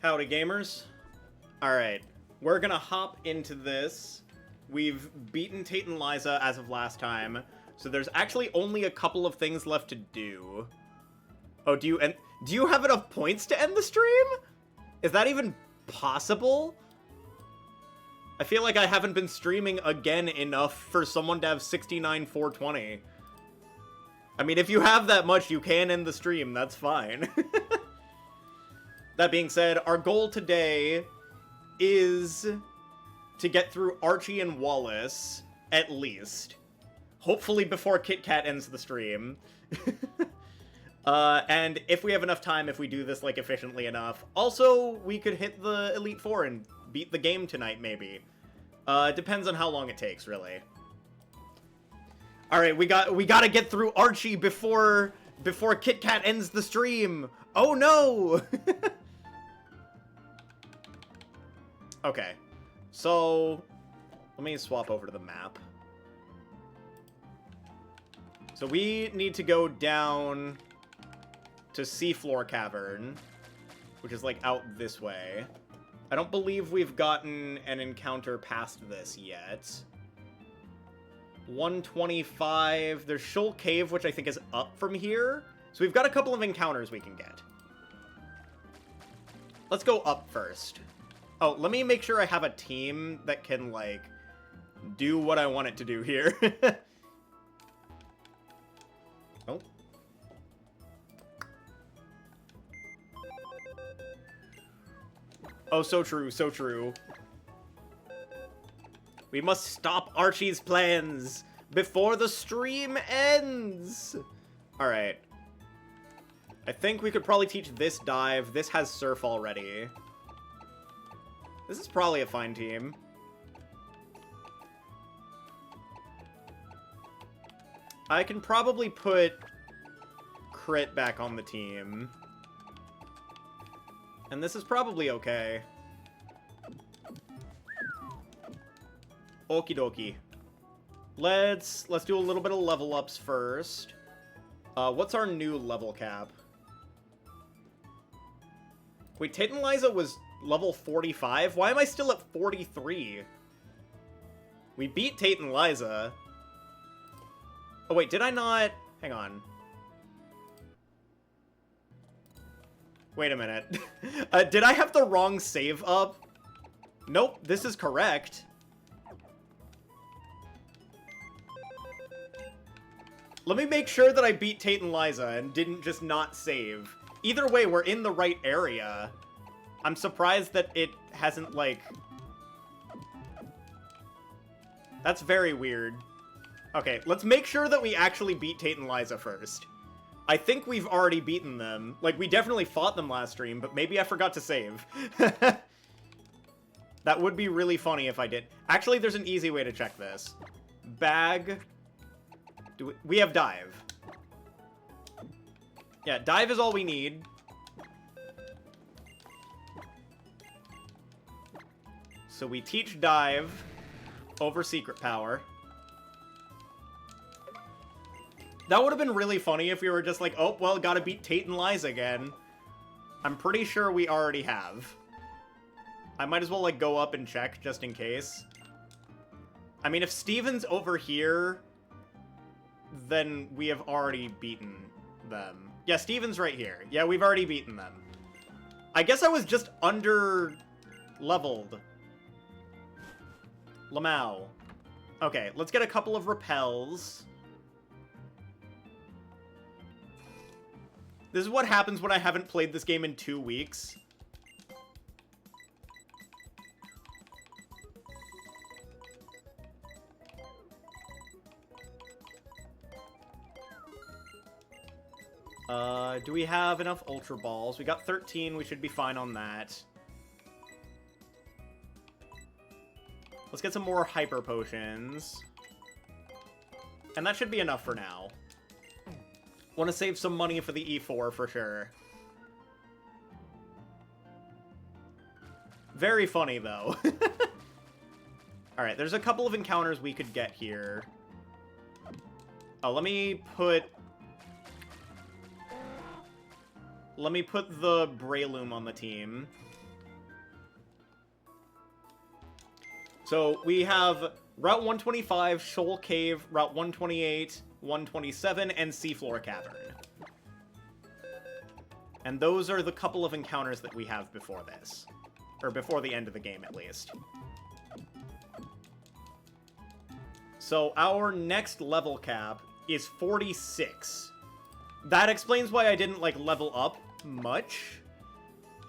Howdy, gamers. Alright, we're gonna hop into this. We've beaten Tate and Liza as of last time, so there's actually only a couple of things left to do. Oh, do you have enough points to end the stream? Is that even possible? I feel like I haven't been streaming again enough for someone to have 69,420. I mean, if you have that much, you can end the stream, that's fine. That being said, our goal today is to get through Archie and Wallace, at least. Hopefully before Kit Kat ends the stream. And if we have enough time, if we do this, like, efficiently enough. Also, we could hit the Elite Four and beat the game tonight, maybe. Depends on how long it takes, really. Alright, we gotta get through Archie before Kit Kat ends the stream! Oh no! Okay, so let me swap over to the map. So we need to go down to Seafloor Cavern, which is like out this way. I don't believe we've gotten an encounter past this yet. 125. There's Shoal Cave, which I think is up from here. So we've got a couple of encounters we can get. Let's go up first. Oh, let me make sure I have a team that can, like, do what I want it to do here. Oh. Oh, so true, so true. We must stop Archie's plans before the stream ends! Alright. I think we could probably teach this dive. This has surf already. This is probably a fine team. I can probably put Crit back on the team. And this is probably okay. Okie dokie. Let's do a little bit of level ups first. What's our new level cap? Wait, Tate and Liza was level 45? Why am I still at 43? We beat Tate and Liza. Oh wait, did I not? Hang on. Wait a minute. Did I have the wrong save up? Nope, this is correct. Let me make sure that I beat Tate and Liza and didn't just not save. Either way, we're in the right area. I'm surprised that it hasn't, like... That's very weird. Okay, let's make sure that we actually beat Tate and Liza first. I think we've already beaten them. Like, we definitely fought them last stream, but maybe I forgot to save. That would be really funny if I did. Actually, there's an easy way to check this. Bag... We have dive. Yeah, dive is all we need. So we teach dive over secret power. That would have been really funny if we were just like, oh, well, gotta beat Tate and Liza again. I'm pretty sure we already have. I might as well, like, go up and check just in case. I mean, if Steven's over here, then we have already beaten them. Yeah, Steven's right here. Yeah, we've already beaten them. I guess I was just under-leveled. Lamau. Okay, let's get a couple of repels. This is what happens when I haven't played this game in 2 weeks. Do we have enough Ultra Balls? We got 13, we should be fine on that. Let's get some more Hyper Potions. And that should be enough for now. Want to save some money for the E4 for sure. Very funny, though. Alright, there's a couple of encounters we could get here. Oh, let me put the Breloom on the team. So we have Route 125, Shoal Cave, Route 128, 127, and Seafloor Cavern. And those are the couple of encounters that we have before this. Or before the end of the game, at least. So our next level cap is 46. That explains why I didn't, like, level up much.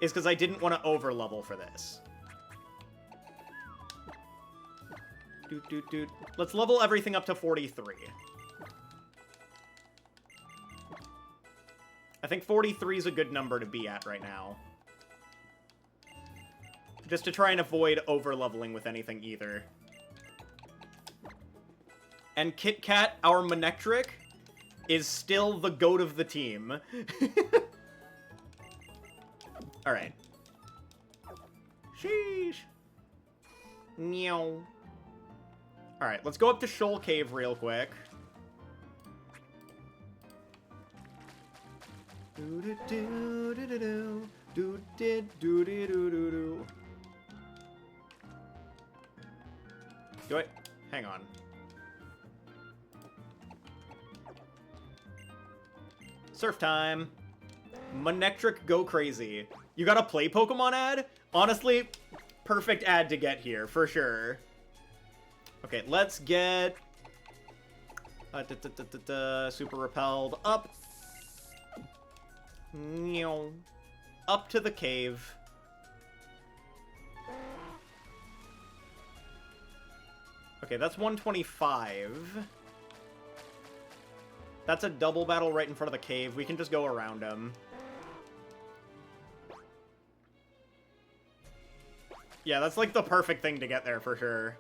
Is because I didn't want to over-level for this. Let's level everything up to 43. I think 43 is a good number to be at right now. Just to try and avoid over-leveling with anything either. And Kit Kat, our Manectric, is still the goat of the team. Alright. Sheesh. Meow. Alright, let's go up to Shoal Cave real quick. Do it. Hang on. Surf time. Manectric go crazy. You got a play Pokemon ad? Honestly, perfect ad to get here, for sure. Okay, let's get... Super Repelled up. Up to the cave. Okay, that's 125. That's a double battle right in front of the cave. We can just go around him. Yeah, that's like the perfect thing to get there for sure.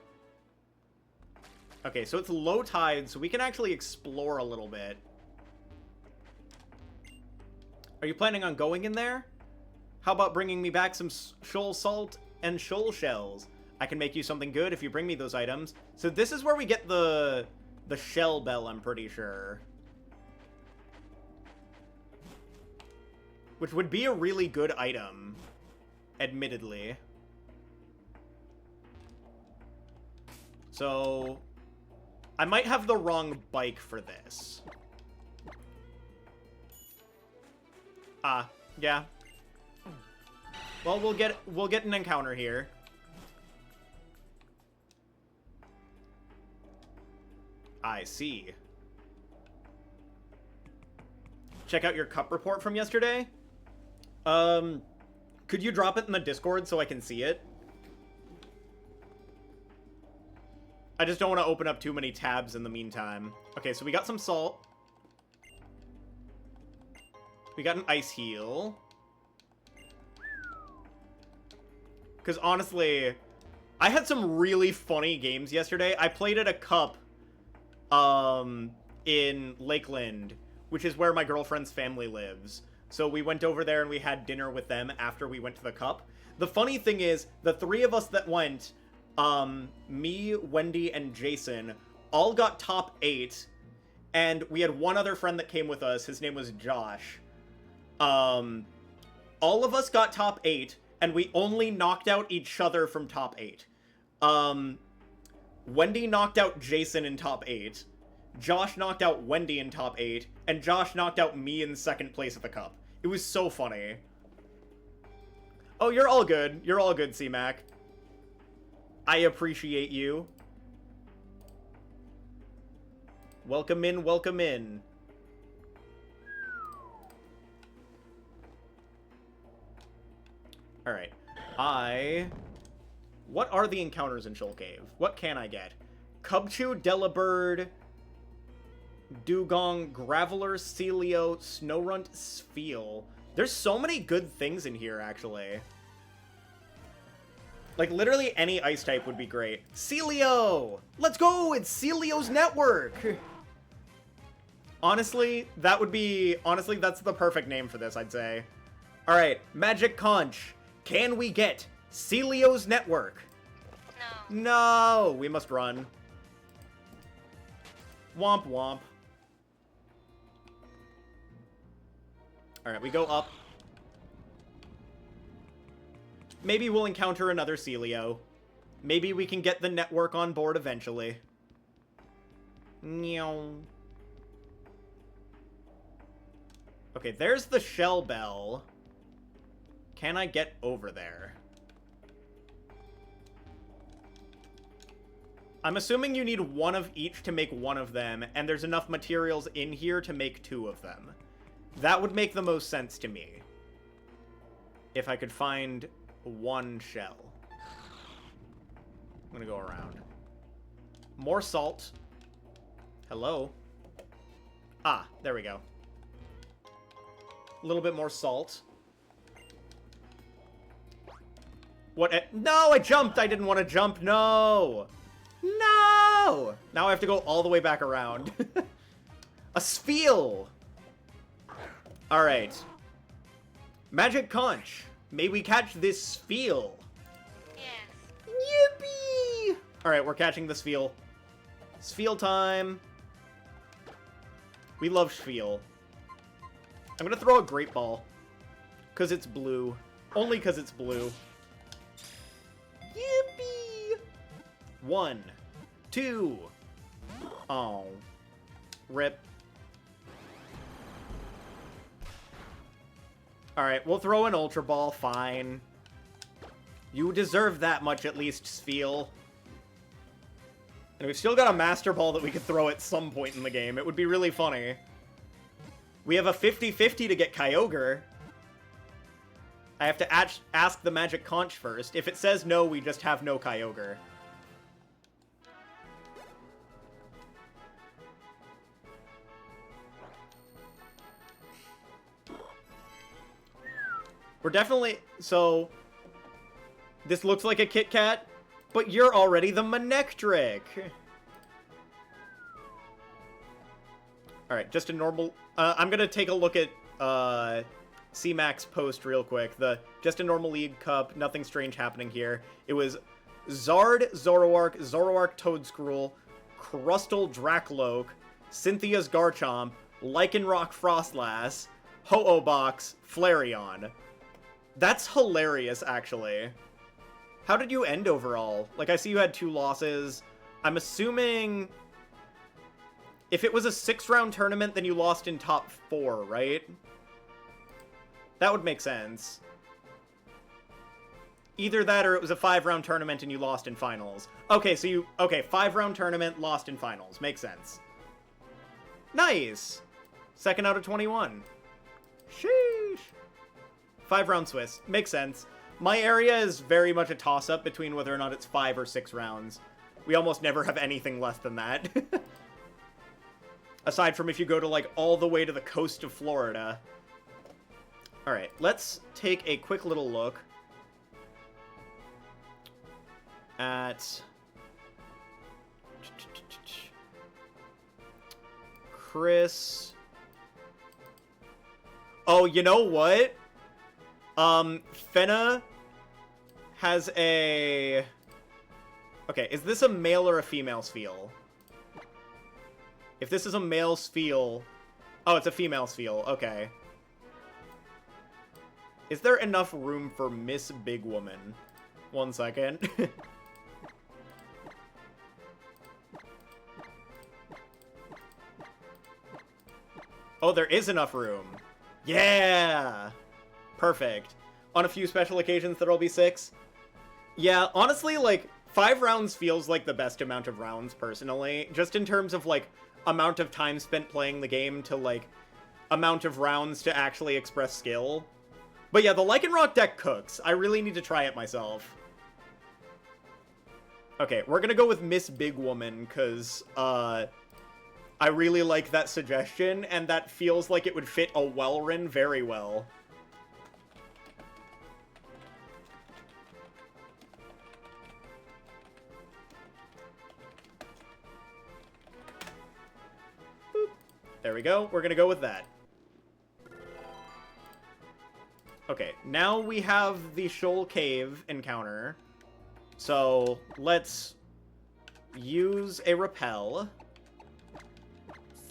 Okay, so it's low tide, so we can actually explore a little bit. Are you planning on going in there? How about bringing me back some shoal salt and shoal shells? I can make you something good if you bring me those items. So this is where we get the shell bell, I'm pretty sure. Which would be a really good item, admittedly. So, I might have the wrong bike for this. Ah, yeah. Well, we'll get an encounter here. I see. Check out your cup report from yesterday. Could you drop it in the Discord so I can see it? I just don't want to open up too many tabs in the meantime. Okay, so we got some salt. We got an ice heal. Because honestly, I had some really funny games yesterday. I played at a cup in Lakeland, which is where my girlfriend's family lives. So we went over there and we had dinner with them after we went to the cup. The funny thing is, the three of us that went, me, Wendy, and Jason, all got top 8. And we had one other friend that came with us. His name was Josh. All of us got top 8, and we only knocked out each other from top 8. Wendy knocked out Jason in top 8. Josh knocked out Wendy in top 8, and Josh knocked out me in second place at the cup. It was so funny. Oh, you're all good. You're all good, C-Mac. I appreciate you. Welcome in, welcome in. Alright. What are the encounters in Shoal Cave? What can I get? Cubchoo, Delibird, Dugong, Graveler, Celio, Snowrunt, Spheal. There's so many good things in here, actually. Like, literally any ice type would be great. Celio! Let's go! It's Celio's network! Honestly, that would be... Honestly, that's the perfect name for this, I'd say. Alright, Magic Conch. Can we get Celio's network? No. No! We must run. Womp womp. Alright, we go up. Maybe we'll encounter another Celio. Maybe we can get the network on board eventually. Meow. Okay, there's the shell bell. Can I get over there? I'm assuming you need one of each to make one of them, and there's enough materials in here to make two of them. That would make the most sense to me. If I could find one shell. I'm gonna go around. More salt. Hello. Ah, there we go. A little bit more salt. What? No, I jumped! I didn't want to jump, no! No! Now I have to go all the way back around. A spiel! Alright. Magic Conch. May we catch this spiel? Yes. Yippee! Alright, we're catching the spiel. Spiel time. We love spiel. I'm gonna throw a great ball. Because it's blue. Only because it's blue. Yippee! 1, 2. Oh. Rip. Alright, we'll throw an Ultra Ball, fine. You deserve that much at least, Spiel. And we've still got a Master Ball that we could throw at some point in the game. It would be really funny. We have a 50-50 to get Kyogre. I have to ask the Magic Conch first. If it says no, we just have no Kyogre. We're definitely... So, this looks like a Kit Kat, but you're already the Manectric. Alright, just a normal... I'm gonna take a look at C-Mac's post real quick. Just a normal League Cup, nothing strange happening here. It was Zard, Zoroark, Zoroark Toedscruel, Crustle Dracloak, Cynthia's Garchomp, Lycanroc Frostlass, Ho-Oh-Box, Flareon. That's hilarious, actually. How did you end overall? Like, I see you had 2 losses. I'm assuming... If it was a 6-round tournament, then you lost in top 4, right? That would make sense. Either that or it was a 5-round tournament and you lost in finals. Okay, so you... Okay, 5-round tournament, lost in finals. Makes sense. Nice! 2nd out of 21. Sheesh. 5-round Swiss. Makes sense. My area is very much a toss-up between whether or not it's 5 or 6 rounds. We almost never have anything less than that. Aside from if you go to, like, all the way to the coast of Florida. Alright, let's take a quick little look at... Chris... Oh, you know what? Fenna has a... Okay, is this a male or a female Spheal? If this is a male Spheal... Oh, it's a female Spheal. Okay. Is there enough room for Miss Big Woman? 1 second. Oh, there is enough room. Yeah! Perfect. On a few special occasions, there'll be 6. Yeah, honestly, like, 5 rounds feels like the best amount of rounds, personally. Just in terms of, like, amount of time spent playing the game to, like, amount of rounds to actually express skill. But yeah, the Lycanroc deck cooks. I really need to try it myself. Okay, we're gonna go with Miss Big Woman, because, I really like that suggestion, and that feels like it would fit a Welrin very well. Boop. There we go. We're gonna go with that. Okay, now we have the Shoal Cave encounter. So, let's use a Repel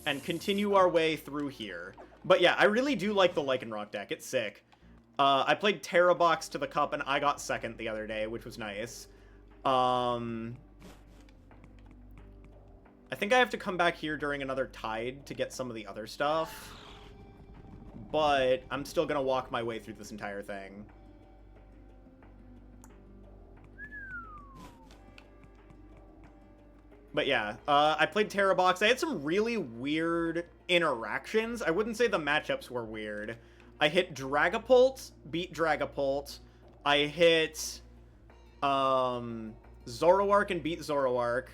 and continue our way through here. But yeah, I really do like the Lycanroc deck. It's sick. I played Terra Box to the Cup, and I got 2nd the other day, which was nice. I think I have to come back here during another tide to get some of the other stuff. But I'm still gonna walk my way through this entire thing. But yeah, I played Terrabox. I had some really weird interactions. I wouldn't say the matchups were weird. I hit Dragapult, beat Dragapult. I hit Zoroark and beat Zoroark.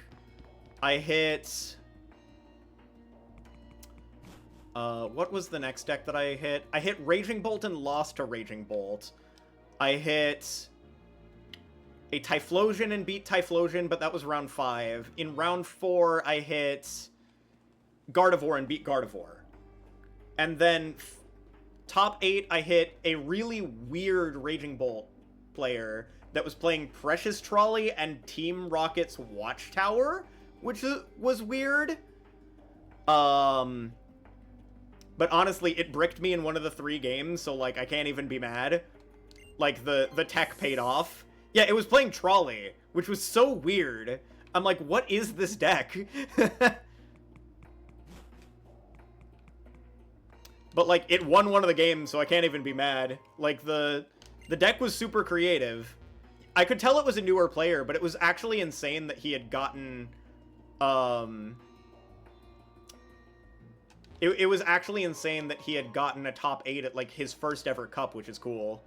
I hit... what was the next deck that I hit? I hit Raging Bolt and lost to Raging Bolt. I hit a Typhlosion and beat Typhlosion, but that was round 5. In round 4, I hit Gardevoir and beat Gardevoir. And then top 8, I hit a really weird Raging Bolt player that was playing Precious Trolley and Team Rocket's Watchtower, which was weird. But honestly, it bricked me in one of the 3 games, so, like, I can't even be mad. Like, the tech paid off. Yeah, it was playing Trolley, which was so weird. I'm like, what is this deck? But, like, it won one of the games, so I can't even be mad. Like, the deck was super creative. I could tell it was a newer player, but it was actually insane that he had gotten, It was actually insane that he had gotten a top 8 at, like, his first ever cup, which is cool.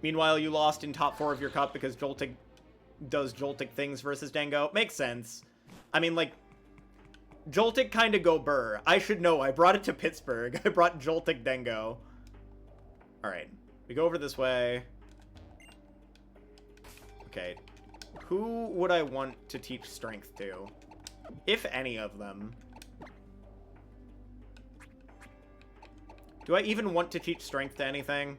Meanwhile, you lost in top 4 of your cup because Joltik does Joltik things versus Dango. Makes sense. I mean, like, Joltik kind of go burr. I should know. I brought it to Pittsburgh. I brought Joltik Dango. Alright. We go over this way. Okay. Who would I want to teach strength to? If any of them. Do I even want to teach strength to anything?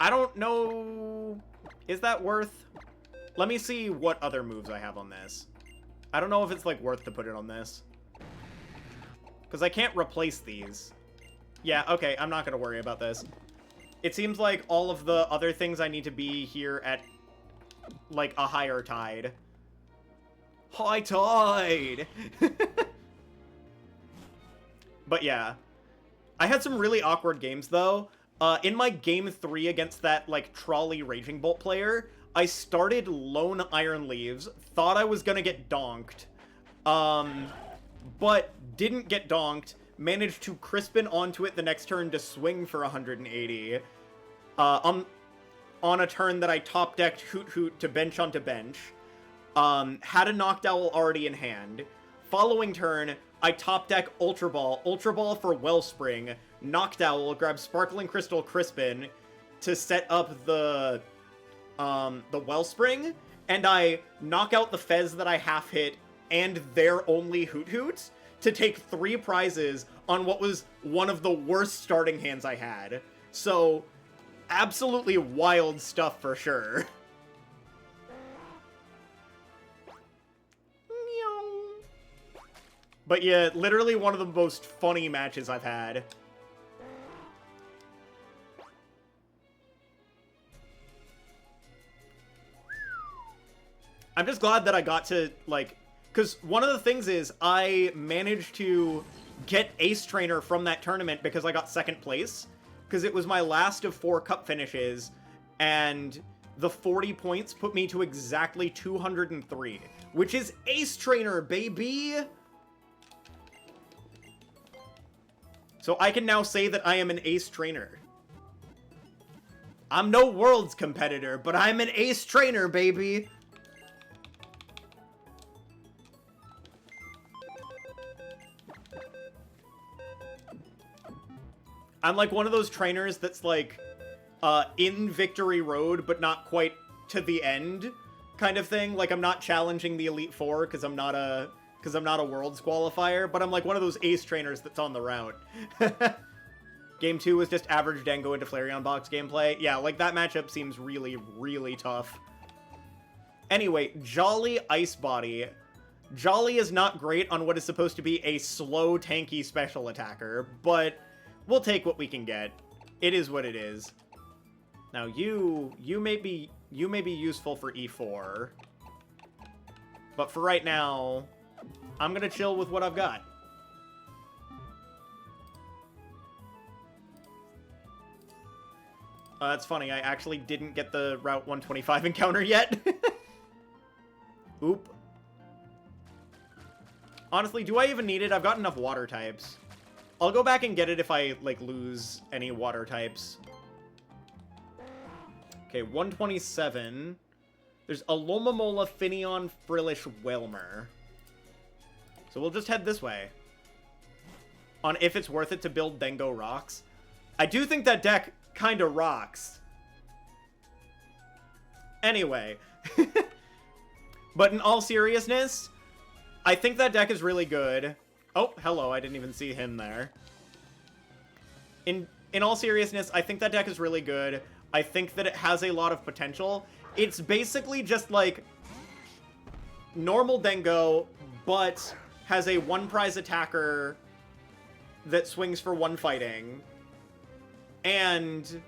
I don't know. Is that worth? Let me see what other moves I have on this. I don't know if it's, like, worth to put it on this. Because I can't replace these. Yeah, okay, I'm not going to worry about this. It seems like all of the other things I need to be here at, like, a higher tide. High tide! But yeah. I had some really awkward games, though. In my game 3 against that, like, Trolley Raging Bolt player, I started Lone Iron Leaves, thought I was gonna get donked, but didn't get donked, managed to Crispin onto it the next turn to swing for 180, on a turn that I top-decked Hoot Hoot to bench onto bench, had a Noctowl already in hand. Following turn, I top-deck Ultra Ball for Wellspring, Noctowl, grab Sparkling Crystal Crispin to set up the Wellspring, and I knock out the Fez that I half-hit and their only Hoot Hoot to take 3 prizes on what was one of the worst starting hands I had. So, absolutely wild stuff for sure. But yeah, literally one of the most funny matches I've had. I'm just glad that I got to, like... Because one of the things is, I managed to get Ace Trainer from that tournament because I got 2nd place. Because it was my last of 4 cup finishes, and the 40 points put me to exactly 203. Which is Ace Trainer, baby! So I can now say that I am an Ace Trainer. I'm no Worlds competitor, but I'm an Ace Trainer, baby! I'm like one of those trainers that's like, in Victory Road, but not quite to the end, kind of thing. Like, I'm not challenging the Elite Four, because I'm not a Worlds qualifier, but I'm like one of those Ace trainers that's on the route. Game 2 was just average Dango into Flareon box gameplay. Yeah, like, that matchup seems really, really tough. Anyway, Jolly Ice Body. Jolly is not great on what is supposed to be a slow, tanky special attacker, but we'll take what we can get. It is what it is. Now, you may be you may be useful for E4. But for right now, I'm gonna chill with what I've got. That's funny, I actually didn't get the Route 125 encounter yet. Oop. Honestly, do I even need it? I've got enough water types. I'll go back and get it if I, like, lose any water types. Okay, 127. There's Alomomola, Finneon, Frillish, Whalmer. So we'll just head this way. On if it's worth it to build Dengo rocks. I do think that deck kind of rocks. Anyway. But in all seriousness, I think that deck is really good. Oh, hello, I didn't even see him there. In all seriousness, I think that deck is really good. I think that it has a lot of potential. It's basically just like normal Dengo, but has a one-prize attacker that swings for one fighting, and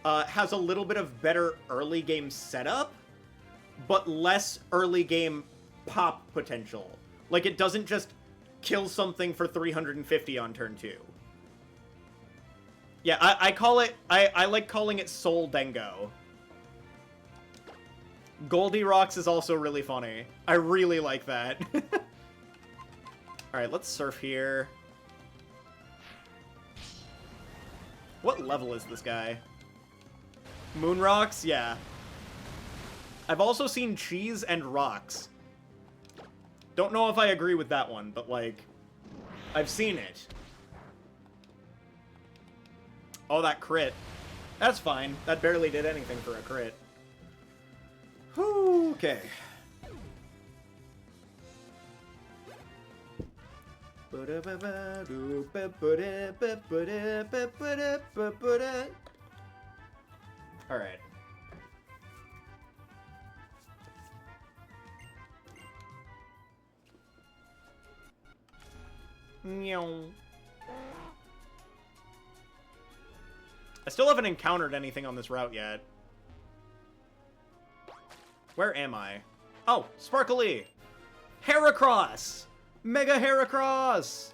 has a little bit of better early game setup, but less early game pop potential. Like, it doesn't just kill something for 350 on turn 2. Yeah, I like calling it Soul Dengo. Goldie Rocks is also really funny. I really like that. Alright, let's surf here. What level is this guy? Moon Rocks? Yeah. I've also seen Cheese and Rocks. Don't know if I agree with that one, but, like, I've seen it. Oh, that crit. That's fine. That barely did anything for a crit. Whew, okay. Alright. I still haven't encountered anything on this route yet. Where am I? Oh, Sparkly! Heracross! Mega Heracross!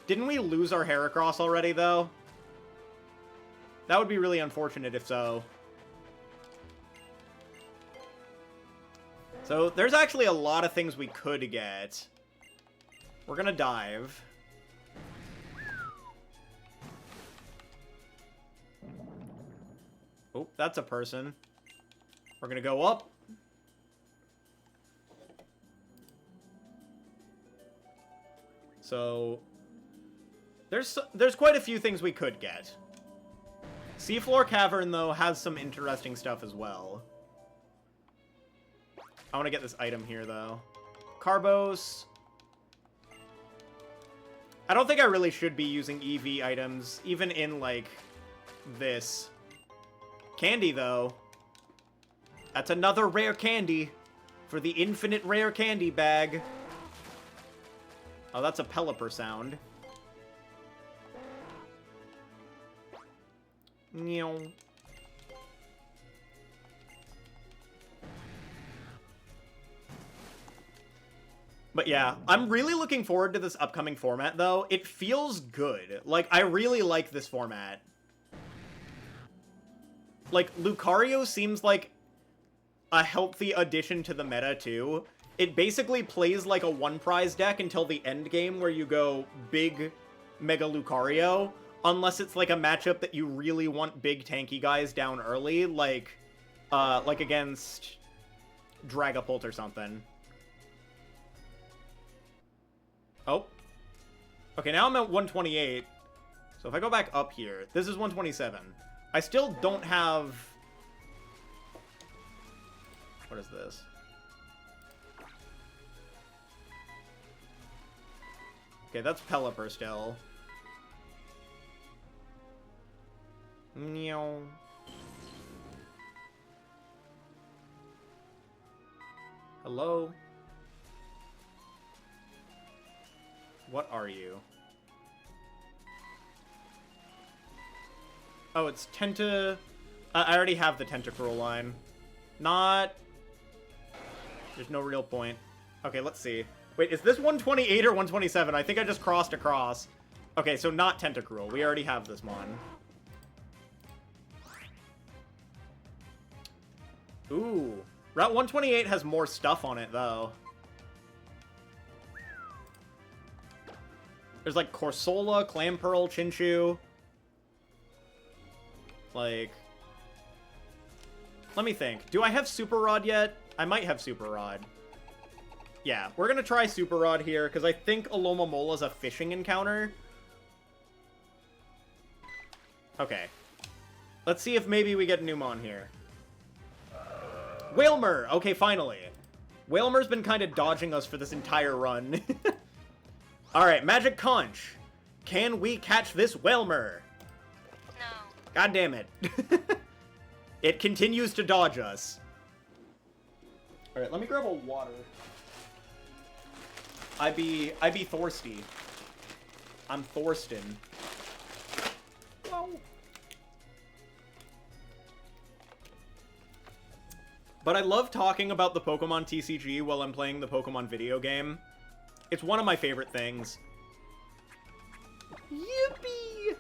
Didn't we lose our Heracross already, though? That would be really unfortunate if so. So, there's actually a lot of things we could get. We're gonna dive. Oh, that's a person. We're gonna go up. So, there's quite a few things we could get. Seafloor Cavern, though, has some interesting stuff as well. I want to get this item here, though. Carbos. I don't think I really should be using EV items, even in, like, this. Candy, though. That's another rare candy for the infinite rare candy bag. Oh, that's a Pelipper sound. Meow. But yeah, I'm really looking forward to this upcoming format, though. It feels good. Like, I really like this format. Like, Lucario seems like a healthy addition to the meta, too. It basically plays like a one-prize deck until the end game where you go big Mega Lucario, unless it's like a matchup that you really want big tanky guys down early, like against Dragapult or something. Oh. Okay, now I'm at 128. So if I go back up here, this is 127. I still don't have... What is this? Okay, that's Pelipper still. Meow. Hello? What are you? Oh, it's I already have the Tentacruel line. Not... There's no real point. Okay, let's see. Wait, is this 128 or 127? I think I just crossed across. Okay, so not Tentacruel. We already have this mon. Ooh. Route 128 has more stuff on it, though. There's, like, Corsola, Clamperl, Chinchu. Like... Let me think. Do I have Super Rod yet? I might have Super Rod. Yeah, we're gonna try Super Rod here, because I think Alomamola's a fishing encounter. Okay. Let's see if maybe we get Numon here. Wailmer! Okay, finally. Wailmer's been kind of dodging us for this entire run. Alright, Magic Conch. Can we catch this Wailmer? No. God damn it. It continues to dodge us. Alright, let me grab a water. I be thirsty. I'm Thorsten. Whoa. But I love talking about the Pokemon TCG while I'm playing the Pokemon video game. It's one of my favorite things. Yippee!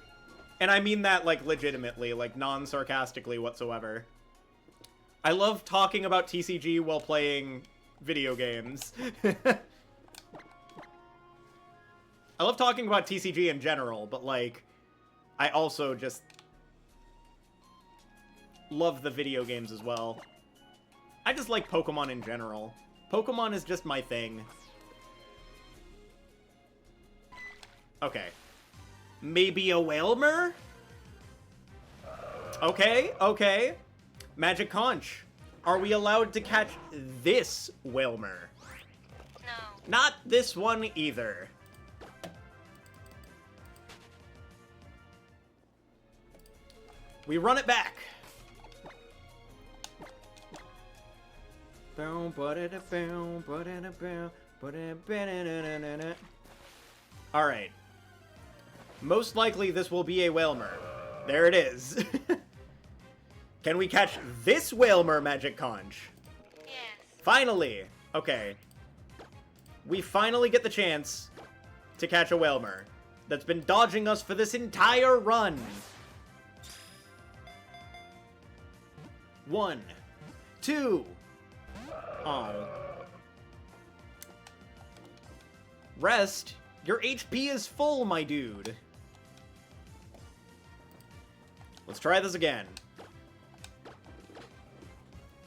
And I mean that, like, legitimately, like, non-sarcastically whatsoever. I love talking about TCG while playing video games. I love talking about TCG in general, but, like, I also just love the video games as well. I just like Pokemon in general. Pokemon is just my thing. Okay. Maybe a Wailmer? Okay, okay. Magic Conch. Are we allowed to catch this Wailmer? No. Not this one either. We run it back. Alright. Most likely this will be a Wailmer. There it is. Can we catch this Wailmer, Magic Conch? Yes. Finally! Okay. We finally get the chance to catch a Wailmer that's been dodging us for this entire run. 1, 2. Oh. Rest? Your HP is full, my dude. Let's try this again.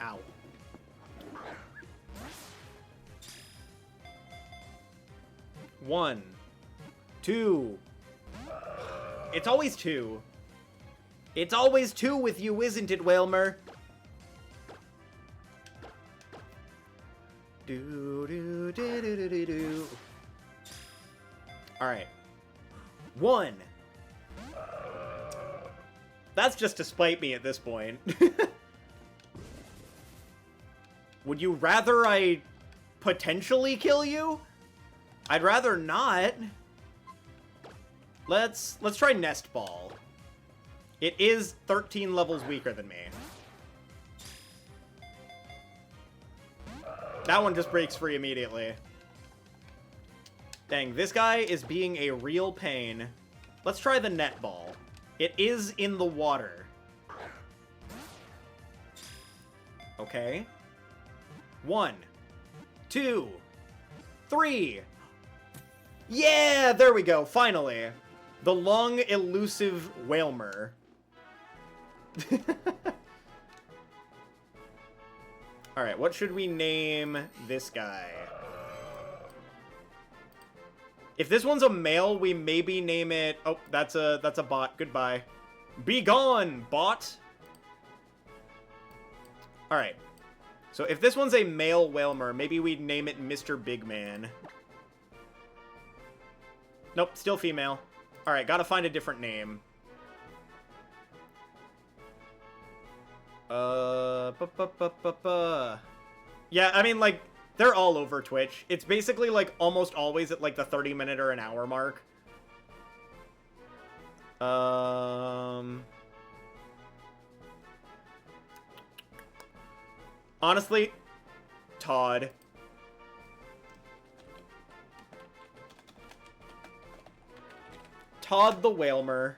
Ow. One, 2. It's always 2. It's always 2 with you, isn't it, Wailmer? Do. Alright. 1. That's just to spite me at this point. Would you rather I potentially kill you? I'd rather not. Let's try Nest Ball. It is 13 levels weaker than me. That one just breaks free immediately. Dang, this guy is being a real pain. Let's try the Net Ball. It is in the water. Okay. 1, 2, 3. Yeah, there we go, finally. The long, elusive Wailmer. Alright, what should we name this guy? If this one's a male, we maybe name it... Oh, that's a bot. Goodbye. Be gone, bot! Alright. So if this one's a male Wailmer, maybe we'd name it Mr. Big Man. Nope, still female. Alright, gotta find a different name. Yeah, I mean, like, they're all over Twitch. It's basically, like, almost always at, like, the 30-minute or an hour mark. Honestly, Todd. Todd the Whalmer.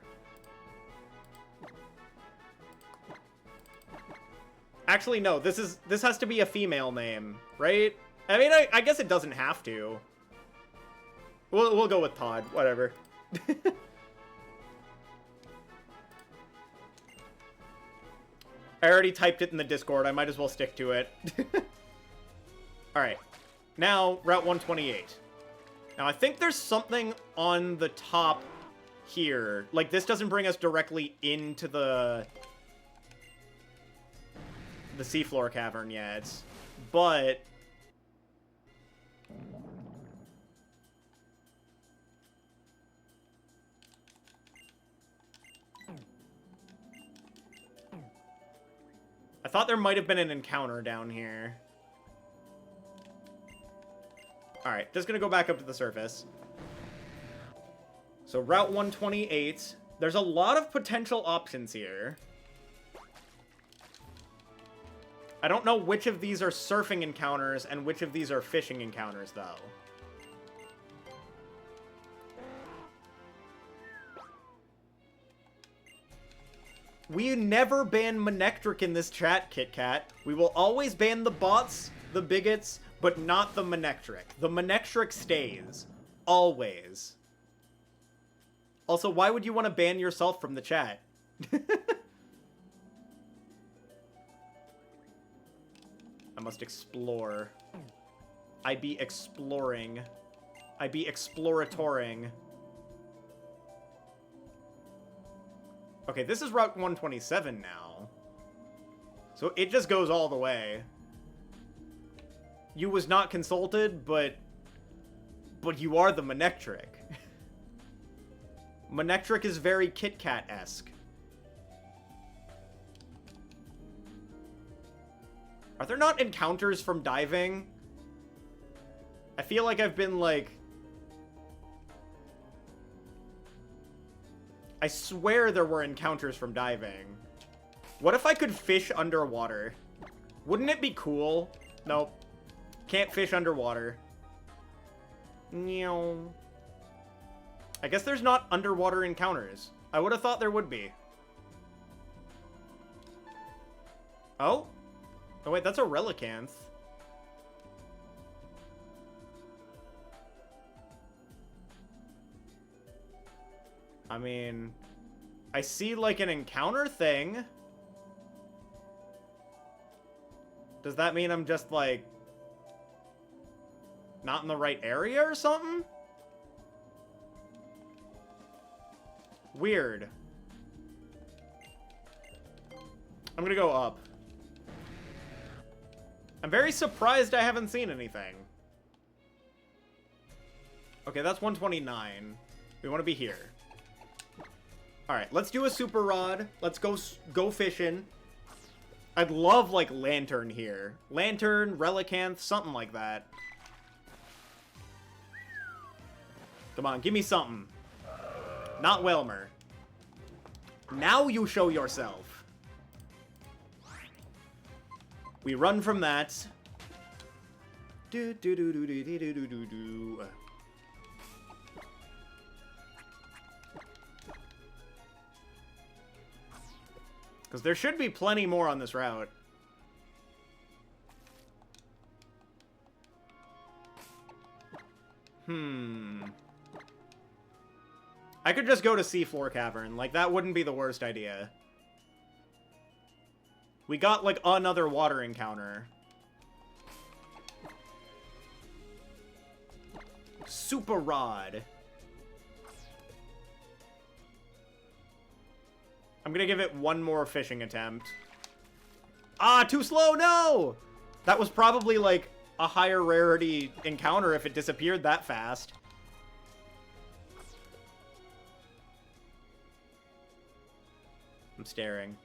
Actually, no, this has to be a female name, right? I mean, I guess it doesn't have to. We'll go with Todd, whatever. I already typed it in the Discord, I might as well stick to it. Alright. Now, Route 128. Now, I think there's something on the top here. Like, this doesn't bring us directly into the seafloor cavern yet, but I thought there might have been an encounter down here. Alright, just gonna go back up to the surface. So, Route 128. There's a lot of potential options here. I don't know which of these are surfing encounters and which of these are fishing encounters, though. We never ban Manectric in this chat, KitKat. We will always ban the bots, the bigots, but not the Manectric. The Manectric stays. Always. Also, why would you want to ban yourself from the chat? I must explore. I be exploring. I be exploratoring. Okay, this is Route 127 now. So it just goes all the way. You was not consulted, but you are the Manectric. Manectric is very Kit Kat-esque. Are there not encounters from diving? I feel like I've been, like... I swear there were encounters from diving. What if I could fish underwater? Wouldn't it be cool? Nope. Can't fish underwater. Meow. I guess there's not underwater encounters. I would have thought there would be. Oh? Oh wait, that's a relicanth. I mean, I see like an encounter thing. Does that mean I'm just like not in the right area or something? Weird. I'm gonna go up. I'm very surprised I haven't seen anything. Okay, that's 129. We want to be here. Alright, let's do a super rod. Let's go fishing. I'd love, like, lantern here. Lantern, relicanth, something like that. Come on, give me something. Not Whalmer. Now you show yourself. We run from that. Do do do do do do do do do. Because there should be plenty more on this route. I could just go to Seafloor Cavern. Like, that wouldn't be the worst idea. We got, like, another water encounter. Super Rod. I'm gonna give it one more fishing attempt. Ah, too slow, no! That was probably, like, a higher rarity encounter if it disappeared that fast. I'm staring.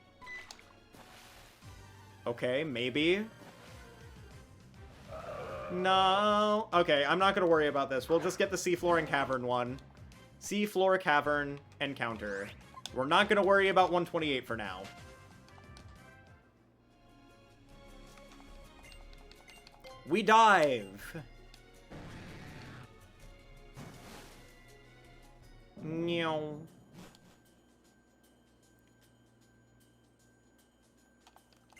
Okay, maybe. No. Okay, I'm not gonna worry about this. We'll just get the Seafloor and Cavern one. Seafloor Cavern encounter. We're not gonna worry about 128 for now. We dive. Meow.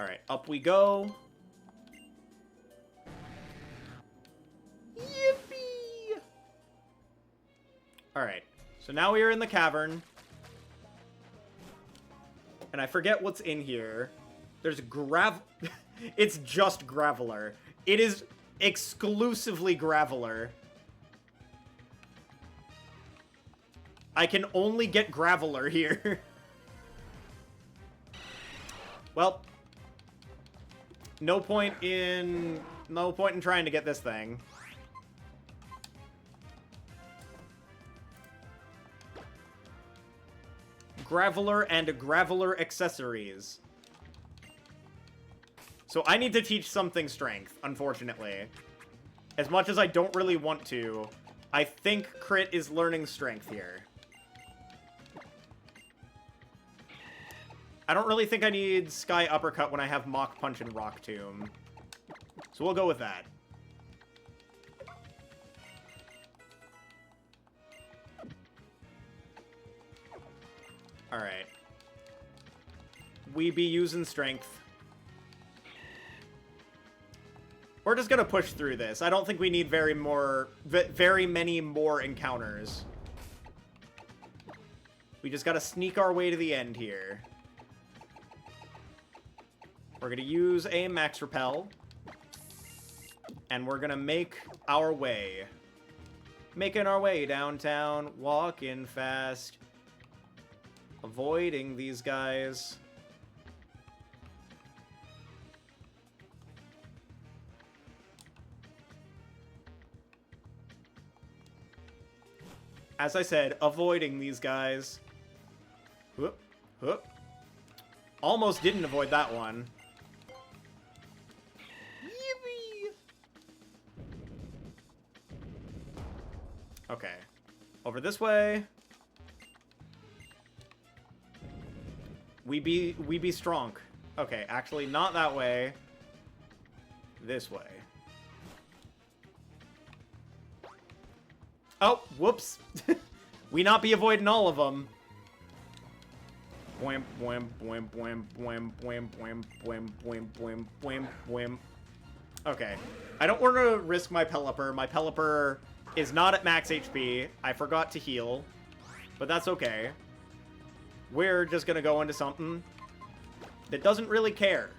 Alright, up we go. Yippee! Alright, so now we are in the cavern. And I forget what's in here. There's It's just Graveler. It is exclusively Graveler. I can only get Graveler here. Well, no point in trying to get this thing. Graveler and Graveler accessories. So I need to teach something strength, unfortunately. As much as I don't really want to, I think Crit is learning strength here. I don't really think I need Sky Uppercut when I have Mach Punch and Rock Tomb. So we'll go with that. Alright. We be using strength. We're just gonna push through this. I don't think we need very many more encounters. We just gotta sneak our way to the end here. We're gonna use a Max Repel. And we're gonna make our way. Making our way downtown, walking fast. Avoiding these guys. As I said, avoiding these guys. Whoop, whoop. Almost didn't avoid that one. Yippee! Okay. Over this way. We be strong. Okay, actually not that way. This way. Oh, whoops. We not be avoiding all of them. Bwam, bwam, bwam, bwam, bwam, bwam, bwam, bwam, bwam, bwam, bwam, bwam. Okay. I don't want to risk my Pelipper. My Pelipper is not at max HP. I forgot to heal. But that's okay. We're just gonna go into something that doesn't really care.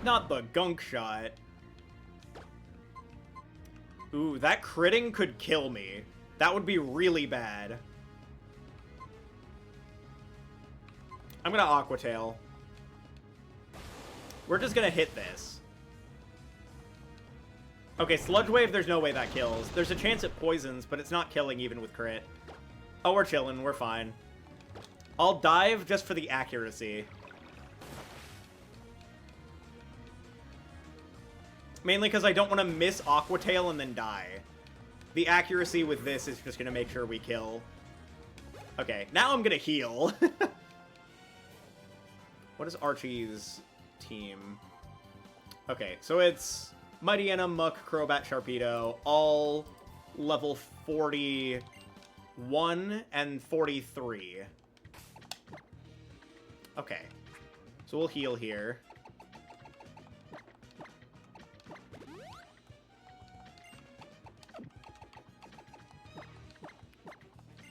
Not the gunk shot. Ooh, that critting could kill me. That would be really bad. I'm gonna Aqua Tail. We're just gonna hit this. Okay, Sludge Wave, there's no way that kills. There's a chance it poisons, but it's not killing even with crit. Oh, we're chilling. We're fine. I'll dive just for the accuracy. Mainly because I don't want to miss Aqua Tail and then die. The accuracy with this is just going to make sure we kill. Okay, now I'm going to heal. What is Archie's team? Okay, so it's Mighty Enna, Muck, Crobat, Sharpedo, all level 41 and 43. Okay, so we'll heal here.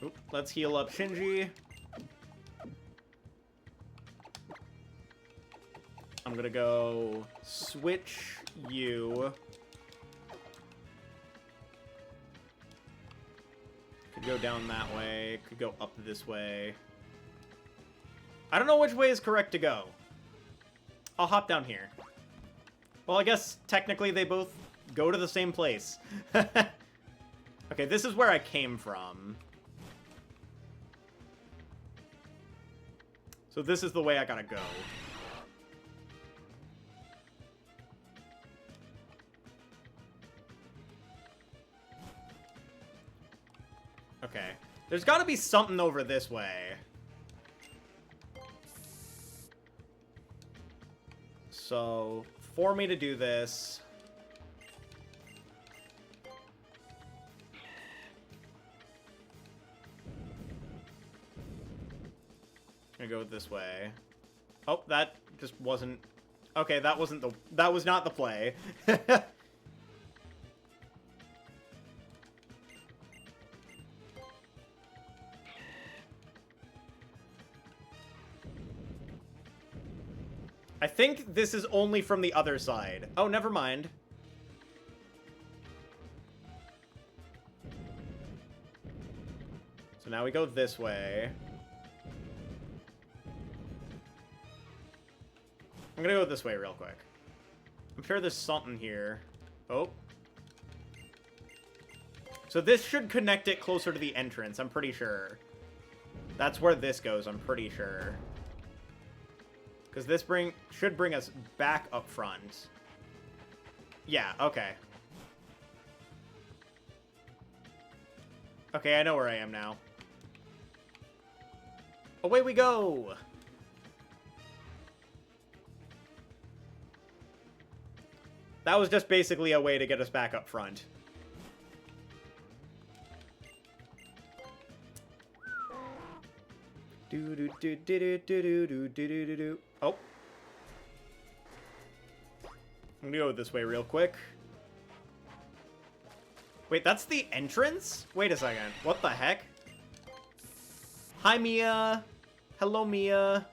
Oop, let's heal up Shinji. I'm gonna go switch you. Could go down that way. Could go up this way. I don't know which way is correct to go. I'll hop down here. Well, I guess technically they both go to the same place. Okay, this is where I came from. So this is the way I gotta go. Okay. There's gotta be something over this way. So, for me to do this... I'm gonna go this way. Oh, that just wasn't... Okay, that wasn't the... That was not the play. I think this is only from the other side. Oh, never mind. So now we go this way. I'm gonna go this way real quick. I'm sure there's something here. Oh. So this should connect it closer to the entrance, I'm pretty sure. That's where this goes, I'm pretty sure. Because this should bring us back up front. Yeah, okay. Okay, I know where I am now. Away we go! That was just basically a way to get us back up front. Oh. I'm gonna go this way real quick. Wait, that's the entrance? Wait a second. What the heck? Hi, Mia. Hello, Mia.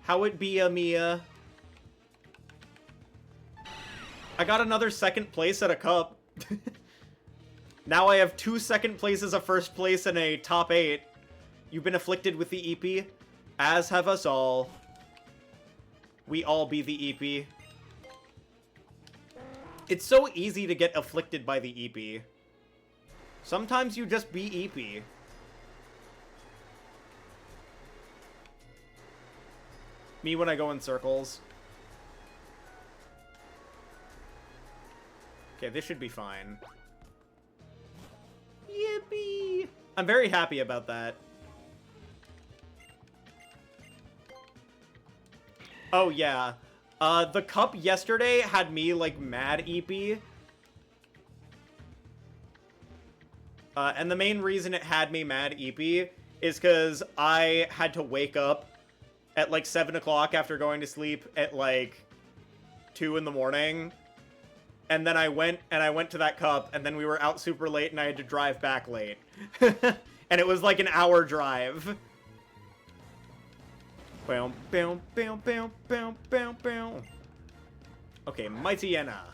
How it be, Mia? I got another second place at a cup. Now I have 2 second places, a first place, and a top 8. You've been afflicted with the EP, as have us all. We all be the EP. It's so easy to get afflicted by the EP. Sometimes you just be EP. Me when I go in circles. Okay, this should be fine. Yippee! I'm very happy about that. Oh, yeah. The cup yesterday had me, like, mad EP. And the main reason it had me mad EP is because I had to wake up at, like, 7 o'clock after going to sleep at, like, 2 in the morning. And then I went to that cup, and then we were out super late, and I had to drive back late. And it was, like, an hour drive. Bow, bow, bow, bow, bow, bow, bow. Okay, Mighty Anna.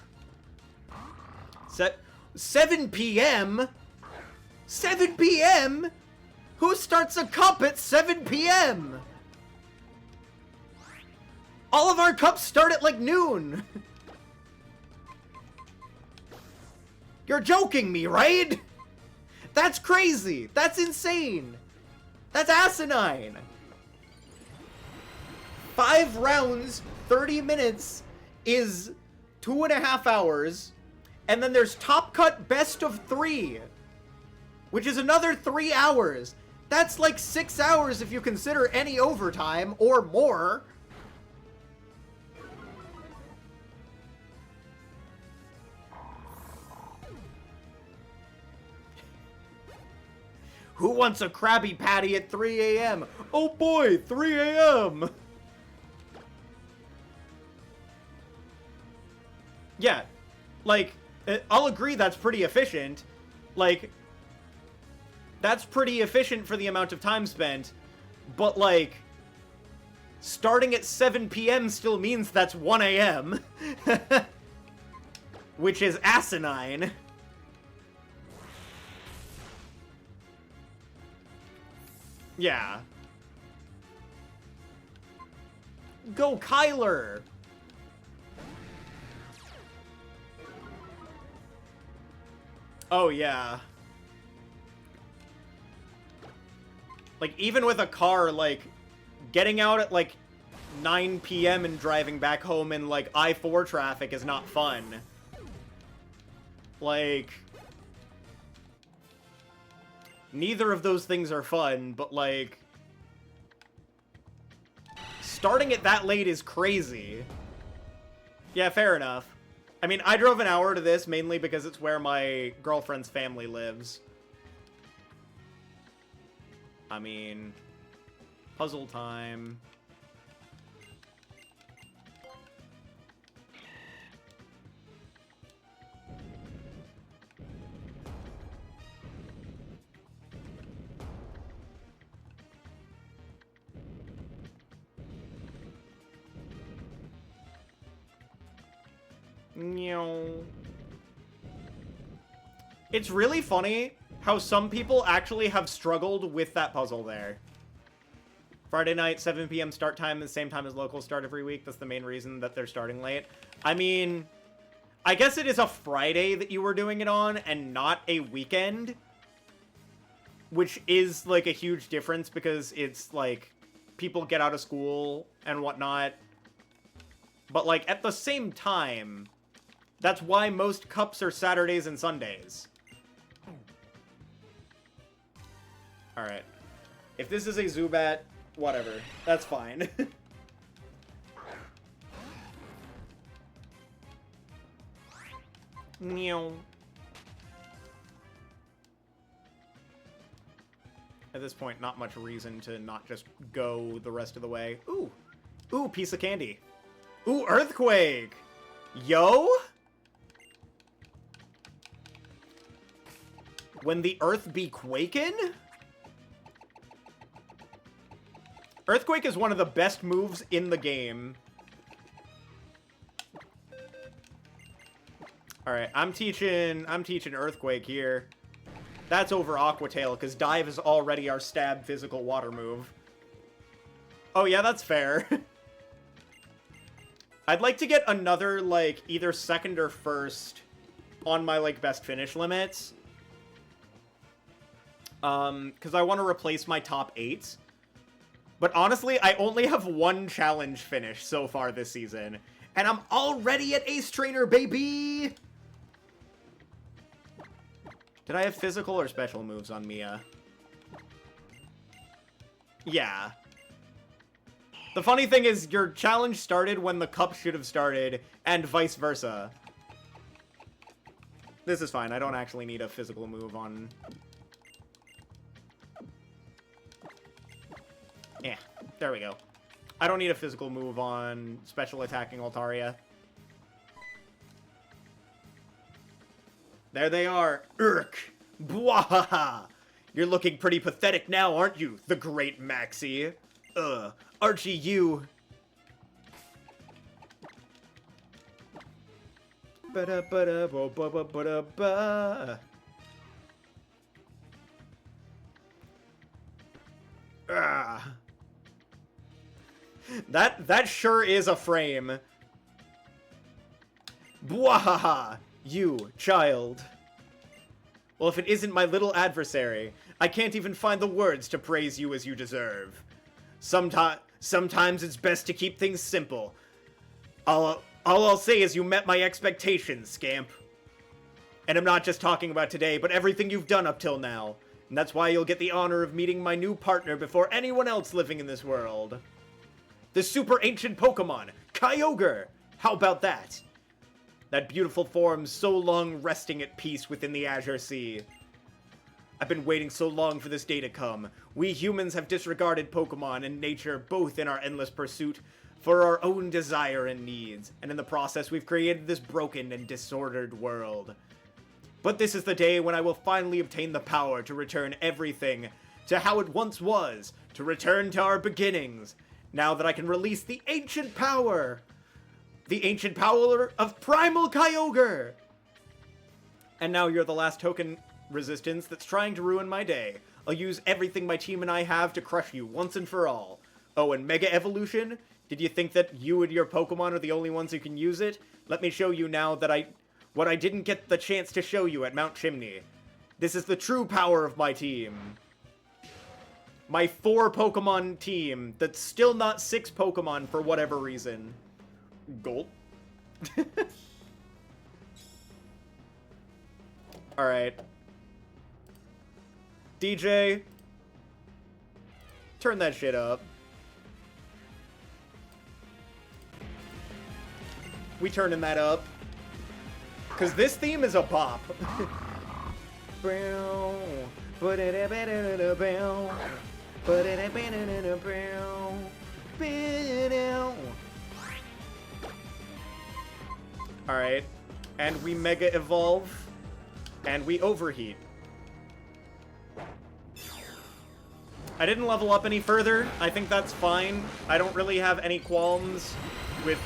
7 p.m.? 7 p.m.? Who starts a cup at 7 p.m.? All of our cups start at, like, noon. You're joking me, right? That's crazy. That's insane. That's asinine. 5 rounds, 30 minutes is 2.5 hours. And then there's Top Cut Best of 3, which is another 3 hours. That's like 6 hours if you consider any overtime or more. Who wants a Krabby Patty at 3 a.m.? Oh boy, 3 a.m. Yeah, like, I'll agree that's pretty efficient. Like, that's pretty efficient for the amount of time spent. But, like, starting at 7 p.m. still means that's 1 a.m. Which is asinine. Yeah. Go, Kyler! Oh, yeah. Like, even with a car, like, getting out at, like, 9 p.m. and driving back home in, like, I-4 traffic is not fun. Like... Neither of those things are fun, but, like, starting it that late is crazy. Yeah, fair enough. I mean, I drove an hour to this mainly because it's where my girlfriend's family lives. I mean, puzzle time. It's really funny how some people actually have struggled with that puzzle there. Friday night, 7 p.m. start time, the same time as local start every week. That's the main reason that they're starting late. I mean, I guess it is a Friday that you were doing it on and not a weekend. Which is, like, a huge difference because it's, like, people get out of school and whatnot. But, like, at the same time, that's why most cups are Saturdays and Sundays. Alright. If this is a Zubat, whatever. That's fine. Meow. At this point, not much reason to not just go the rest of the way. Ooh. Ooh, piece of candy. Ooh, earthquake! Yo? When the earth be quaking? Earthquake is one of the best moves in the game. Alright, I'm teaching Earthquake here. That's over Aqua Tail, because Dive is already our stab physical water move. Oh yeah, that's fair. I'd like to get another, like, either second or first on my, like, best finish limits. Because I want to replace my top 8. But honestly, I only have one challenge finish so far this season. And I'm already at Ace Trainer, baby! Did I have physical or special moves on Mia? Yeah. The funny thing is, your challenge started when the cup should have started, and vice versa. This is fine. I don't actually need a physical move on... Yeah, there we go. I don't need a physical move on special attacking Altaria. There they are. Urk! Bwahaha! You're looking pretty pathetic now, aren't you, the great Maxie? Archie, you... Ba-da-ba-da-ba-ba-ba-da-ba. Ah. That sure is a frame. Bwahaha! You, child. Well, if it isn't my little adversary, I can't even find the words to praise you as you deserve. Sometimes it's best to keep things simple. All I'll say is you met my expectations, scamp. And I'm not just talking about today, but everything you've done up till now. And that's why you'll get the honor of meeting my new partner before anyone else living in this world. The super ancient Pokemon, Kyogre! How about that? That beautiful form so long resting at peace within the Azure Sea. I've been waiting so long for this day to come. We humans have disregarded Pokemon and nature both in our endless pursuit for our own desire and needs, and in the process we've created this broken and disordered world. But this is the day when I will finally obtain the power to return everything to how it once was, to return to our beginnings, now that I can release the ancient power! The ancient power of Primal Kyogre! And now you're the last token resistance that's trying to ruin my day. I'll use everything my team and I have to crush you once and for all. Oh, and Mega Evolution? Did you think that you and your Pokemon are the only ones who can use it? Let me show you now that what I didn't get the chance to show you at Mount Chimney. This is the true power of my team. My 4 Pokemon team that's still not 6 Pokemon for whatever reason. Gulp. Alright. DJ, turn that shit up. We turning that up. Because this theme is a bop. Alright. And we mega evolve. And we overheat. I didn't level up any further. I think that's fine. I don't really have any qualms with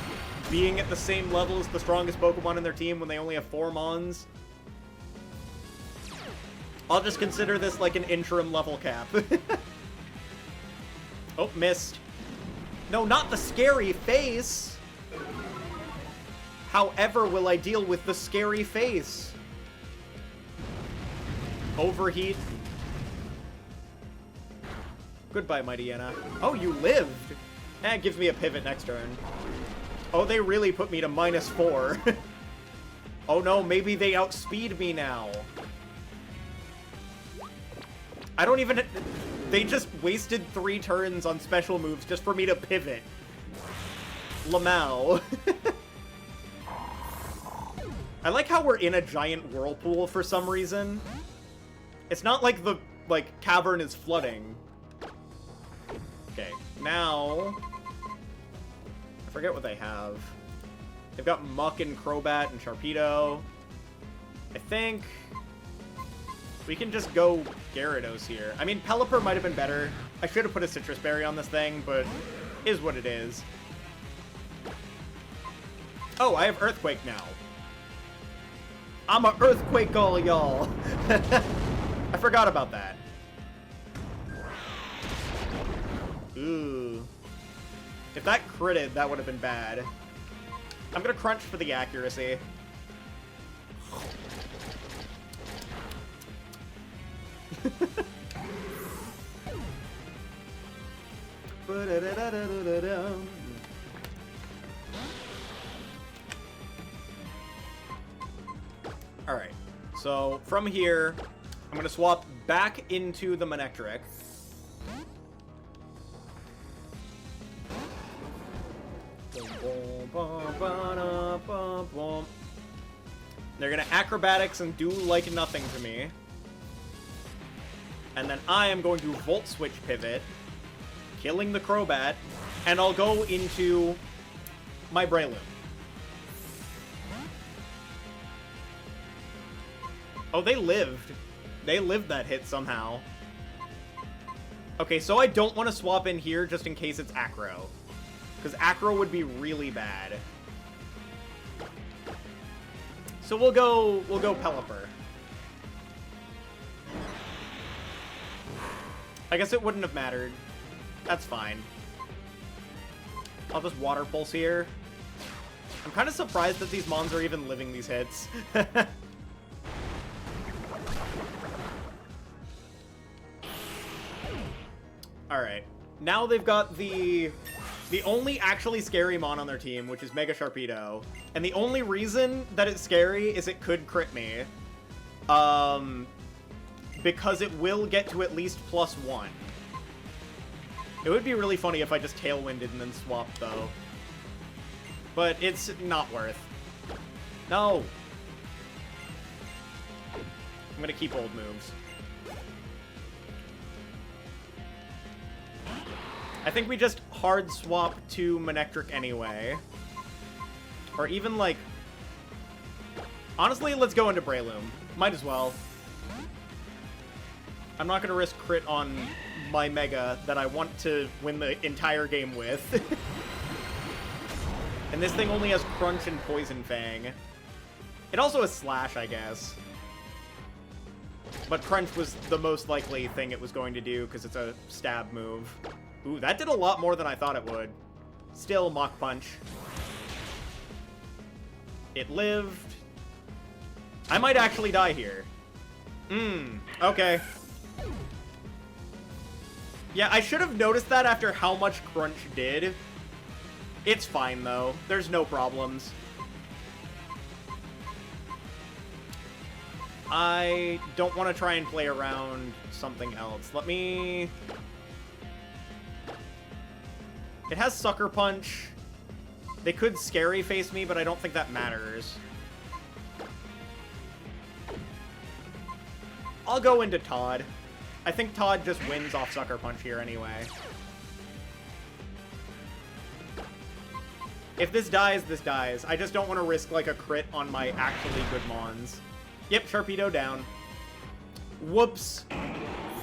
being at the same level as the strongest Pokemon in their team when they only have 4 Mons. I'll just consider this like an interim level cap. Oh, missed. No, not the scary face! However will I deal with the scary face? Overheat. Goodbye, Mighty Anna. Oh, you lived! That gives me a pivot next turn. Oh, they really put me to -4. Oh no, maybe they outspeed me now. I don't even... They just wasted 3 turns on special moves just for me to pivot. Lamau. I like how we're in a giant whirlpool for some reason. It's not like the, cavern is flooding. Okay, now... I forget what they have. They've got Muck and Crobat and Sharpedo. I think... we can just go Gyarados here. I mean, Pelipper might have been better. I should have put a Citrus Berry on this thing, but is what it is. Oh, I have Earthquake now. I'm a Earthquake all y'all. I forgot about that. Ooh. If that critted, that would have been bad. I'm gonna crunch for the accuracy. Alright, so from here, I'm gonna swap back into the Manectric. They're gonna acrobatics and do like nothing to me. And then I am going to Volt Switch Pivot, killing the Crobat, and I'll go into my Breloom. Oh, they lived. They lived that hit somehow. Okay, so I don't want to swap in here just in case it's Acro. Because Acro would be really bad. So we'll go Pelipper. I guess it wouldn't have mattered. That's fine. I'll just Water Pulse here. I'm kind of surprised that these Mons are even living these hits. Alright. Now they've got the only actually scary Mon on their team, which is Mega Sharpedo. And the only reason that it's scary is it could crit me. Because it will get to at least +1. It would be really funny if I just Tailwinded and then swapped, though. But it's not worth. No! I'm gonna keep old moves. I think we just hard swap to Manectric anyway. Or even, like... Honestly, let's go into Breloom. Might as well. I'm not gonna risk crit on my Mega that I want to win the entire game with. And this thing only has Crunch and Poison Fang. It also has Slash, I guess. But Crunch was the most likely thing it was going to do, because it's a stab move. Ooh, that did a lot more than I thought it would. Still, Mach Punch. It lived. I might actually die here. Okay. Yeah, I should have noticed that after how much Crunch did. It's fine, though. There's no problems. I don't want to try and play around something else. Let me... It has Sucker Punch. They could Scary Face me, but I don't think that matters. I'll go into Todd. I think Todd just wins off Sucker Punch here anyway. If this dies, this dies. I just don't want to risk, like, a crit on my actually good Mons. Yep, Sharpedo down. Whoops.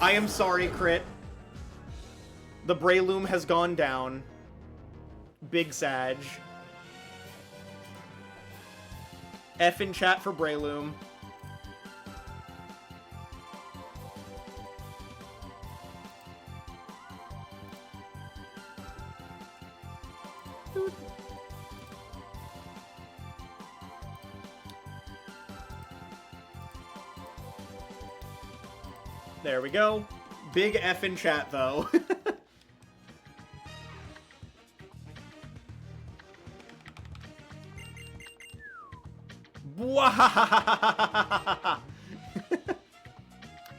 I am sorry, crit. The Breloom has gone down. Big Sag. F in chat for Breloom. There we go. Big F in chat, though.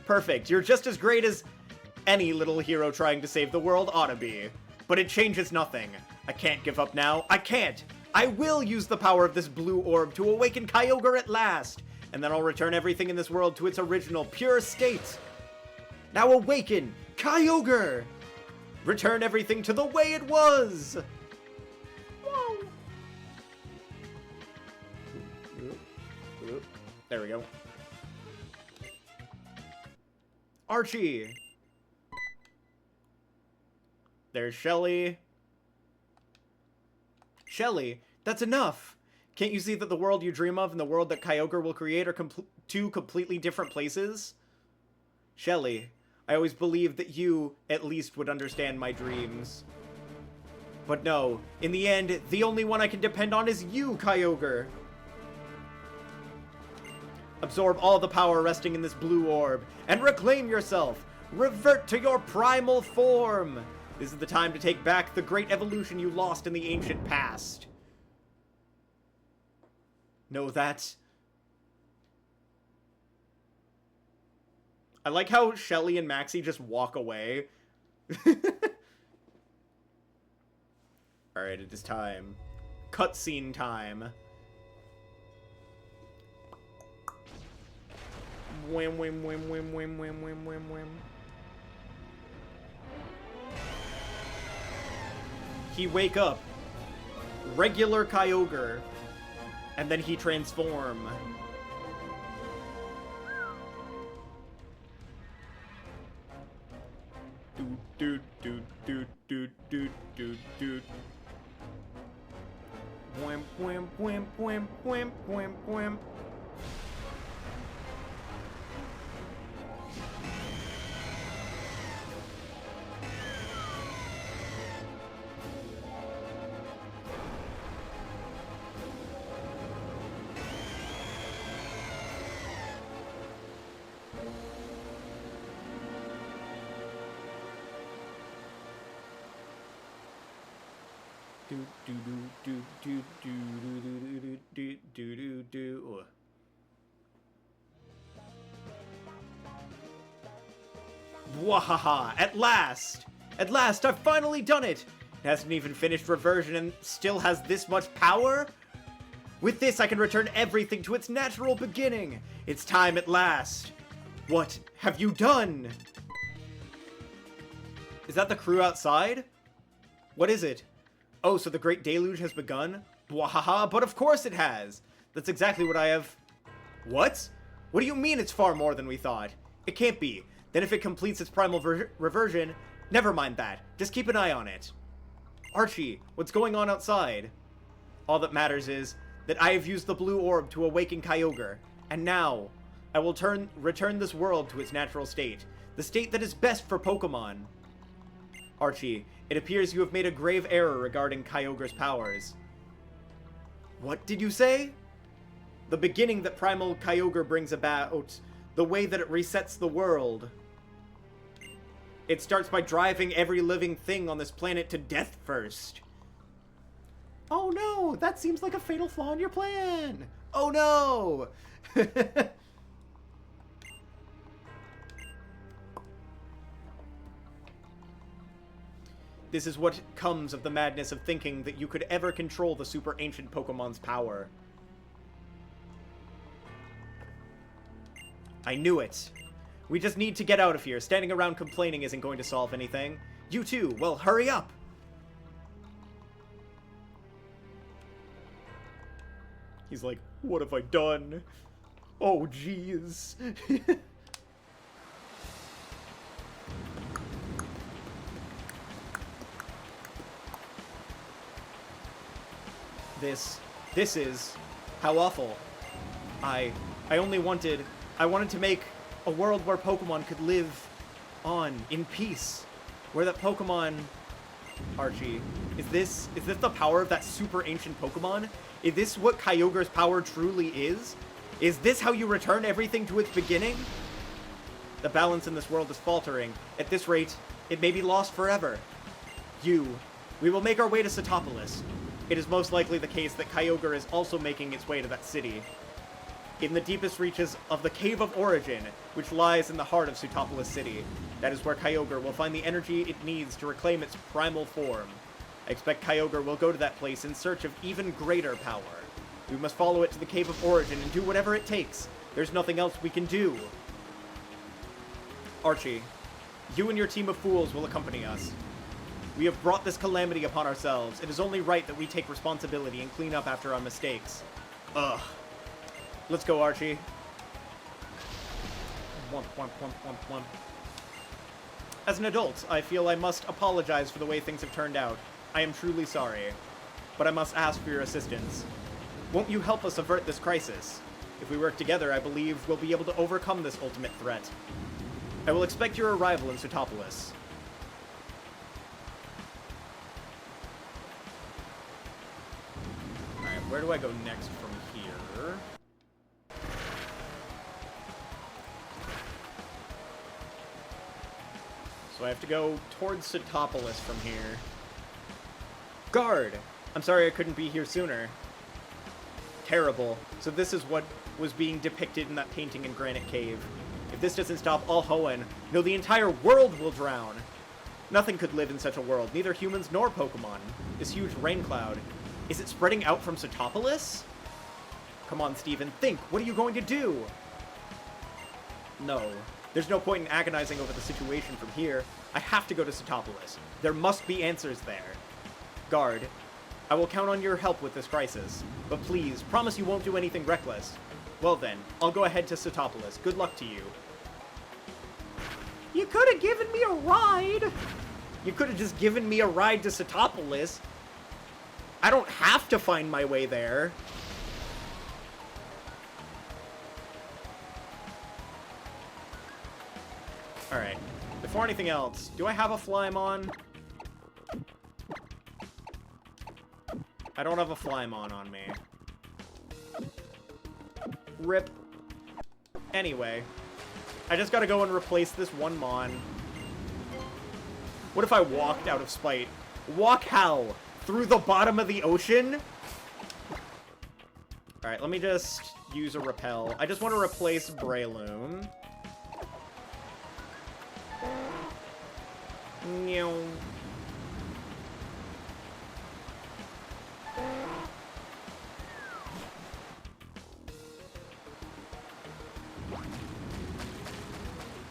Perfect. You're just as great as any little hero trying to save the world ought to be. But it changes nothing. I can't give up now. I can't. I will use the power of this blue orb to awaken Kyogre at last. And then I'll return everything in this world to its original, pure state. Now awaken, Kyogre! Return everything to the way it was! Whoa. There we go. Archie! There's Shelly. Shelly, that's enough! Can't you see that the world you dream of and the world that Kyogre will create are two completely different places? Shelly, I always believed that you, at least, would understand my dreams. But no, in the end, the only one I can depend on is you, Kyogre! Absorb all the power resting in this blue orb, and reclaim yourself! Revert to your primal form! This is the time to take back the great evolution you lost in the ancient past. Know that? I like how Shelly and Maxie just walk away. Alright, it is time. Cutscene time. Whim, whim, whim, whim, whim, whim, whim, whim, whim. He wake up. Regular Kyogre. And then he transform. Do do do do do do do. Wham wham wham wham wham wham wham. Wahaha! At last! At last, I've finally done it! It hasn't even finished reversion and still has this much power? With this, I can return everything to its natural beginning! It's time at last! What have you done? Is that the crew outside? What is it? Oh, so the Great Deluge has begun? Bwahaha, but of course it has! That's exactly what I have... What? What do you mean it's far more than we thought? It can't be. Then if it completes its primal reversion, never mind that. Just keep an eye on it. Archie, what's going on outside? All that matters is that I have used the blue orb to awaken Kyogre, and now I will return this world to its natural state, the state that is best for Pokemon. Archie, it appears you have made a grave error regarding Kyogre's powers. What did you say? The beginning that primal Kyogre brings about, the way that it resets the world. It starts by driving every living thing on this planet to death first. Oh no, that seems like a fatal flaw in your plan. Oh no! This is what comes of the madness of thinking that you could ever control the super ancient Pokemon's power. I knew it. We just need to get out of here. Standing around complaining isn't going to solve anything. You too. Well, hurry up. He's like, what have I done? Oh, jeez. This is how awful. I wanted to make a world where Pokemon could live on in peace. Where that Pokemon, Archie, is this the power of that super ancient Pokemon? Is this what Kyogre's power truly is? Is this how you return everything to its beginning? The balance in this world is faltering. At this rate, it may be lost forever. We will make our way to Satopolis. It is most likely the case that Kyogre is also making its way to that city. In the deepest reaches of the Cave of Origin, which lies in the heart of Satopolis City, that is where Kyogre will find the energy it needs to reclaim its primal form. I expect Kyogre will go to that place in search of even greater power. We must follow it to the Cave of Origin and do whatever it takes. There's nothing else we can do. Archie, you and your team of fools will accompany us. We have brought this calamity upon ourselves. It is only right that we take responsibility and clean up after our mistakes. Ugh. Let's go, Archie. Womp, womp, womp, womp, womp. As an adult, I feel I must apologize for the way things have turned out. I am truly sorry. But I must ask for your assistance. Won't you help us avert this crisis? If we work together, I believe we'll be able to overcome this ultimate threat. I will expect your arrival in Satopolis. Alright, where do I go next from here? So I have to go towards Satopolis from here. Guard! I'm sorry I couldn't be here sooner. Terrible. So this is what was being depicted in that painting in Granite Cave. If this doesn't stop all Hoenn, no, the entire world will drown. Nothing could live in such a world, neither humans nor Pokemon. This huge rain cloud. Is it spreading out from Satopolis? Come on, Steven, think. What are you going to do? No. There's no point in agonizing over the situation from here. I have to go to Satopolis. There must be answers there. Guard, I will count on your help with this crisis. But please, promise you won't do anything reckless. Well then, I'll go ahead to Satopolis. Good luck to you. You could have given me a ride! You could have just given me a ride to Satopolis. I don't have to find my way there. Alright. Before anything else, do I have a Flymon? I don't have a Flymon on me. Rip. Anyway. I just gotta go and replace this one Mon. What if I walked out of spite? Walk how? Through the bottom of the ocean? Alright, let me just use a repel. I just want to replace Breloom. Meow.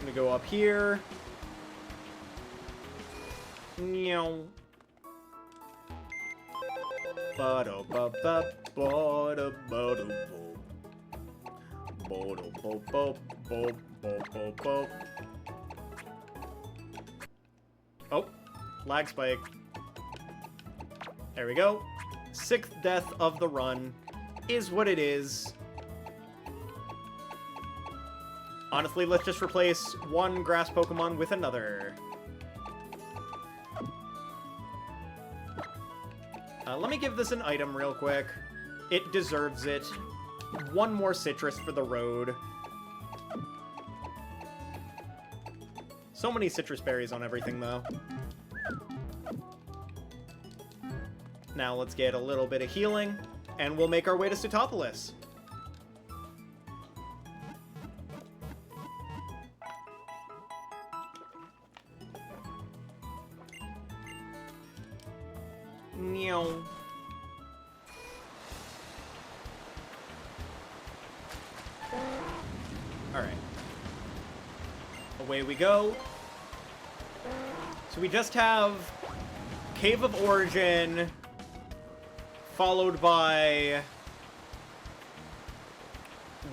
I'm gonna go up here. Meow. Oh, lag spike. There we go. 6th death of the run is what it is. Honestly, let's just replace one grass Pokemon with another. Let me give this an item real quick. It deserves it. One more citrus for the road. So many citrus berries on everything, though. Now let's get a little bit of healing, and we'll make our way to Satopolis. Meow. Alright. Away we go. So we just have Cave of Origin, followed by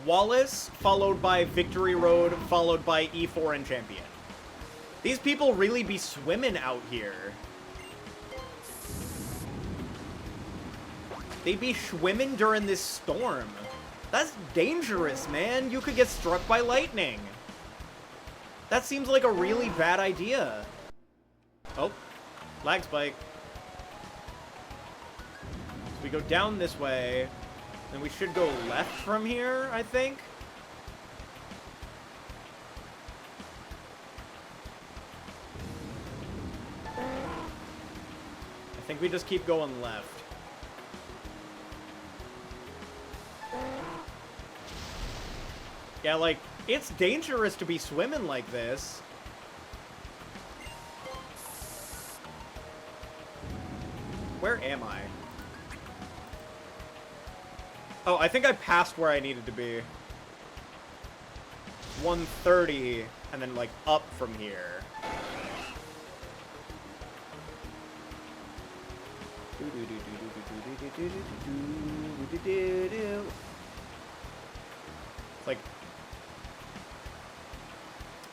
Wallace, followed by Victory Road, followed by E4 and Champion. These people really be swimming out here. They be swimming during this storm. That's dangerous, man. You could get struck by lightning. That seems like a really bad idea. Oh, lag spike. So we go down this way, and we should go left from here, I think. I think we just keep going left. Yeah, like, it's dangerous to be swimming like this. Where am I? Oh, I think I passed where I needed to be. 130, and then, like, up from here. It's like...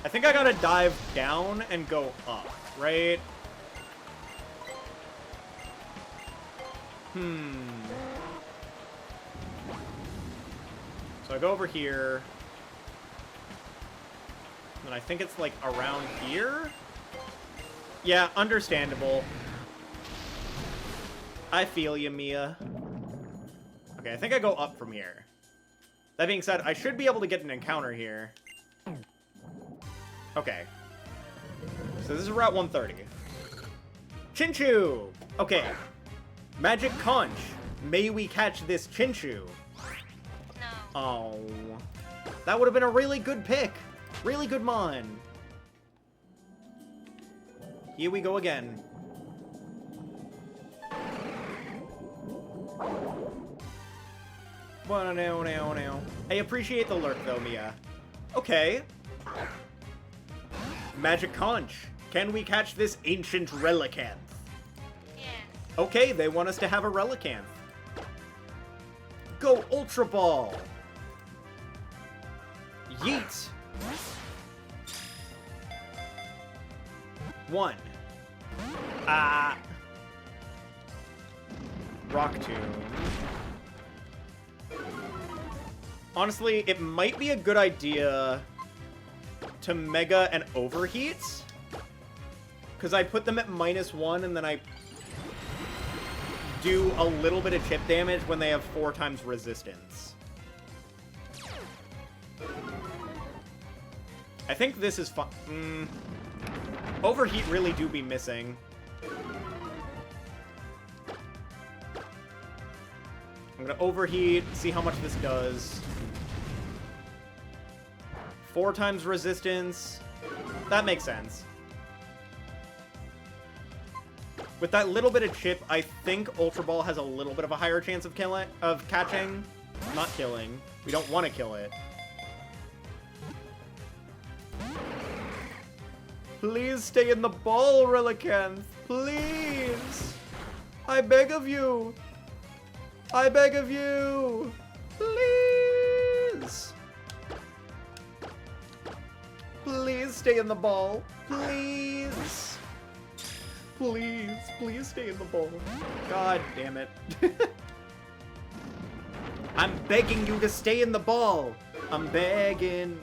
I think I gotta dive down and go up, right? So I go over here. And I think it's, like, around here? Yeah, understandable. I feel you, Mia. Okay, I think I go up from here. That being said, I should be able to get an encounter here. Okay. So this is Route 130. Chinchu! Okay. Magic Conch. May we catch this Chinchu? No. Oh. That would have been a really good pick. Really good mon. Here we go again. I appreciate the lurk, though, Mia. Okay. Magic Conch. Can we catch this ancient relicanth? Yes. Okay, they want us to have a relicanth. Go Ultra Ball! Yeet! 1. Ah. Rock Tomb. Honestly, it might be a good idea to Mega and Overheat. Because I put them at -1 and then I do a little bit of chip damage when they have 4 times resistance. I think this is fun. Overheat really do be missing. I'm gonna Overheat, see how much this does. 4 times resistance. That makes sense. With that little bit of chip, I think Ultra Ball has a little bit of a higher chance of catching. Not killing. We don't want to kill it. Please stay in the ball, Relicanth. Please. I beg of you. I beg of you. Please. Please stay in the ball. Please. Please. Please stay in the ball. God damn it. I'm begging you to stay in the ball. I'm begging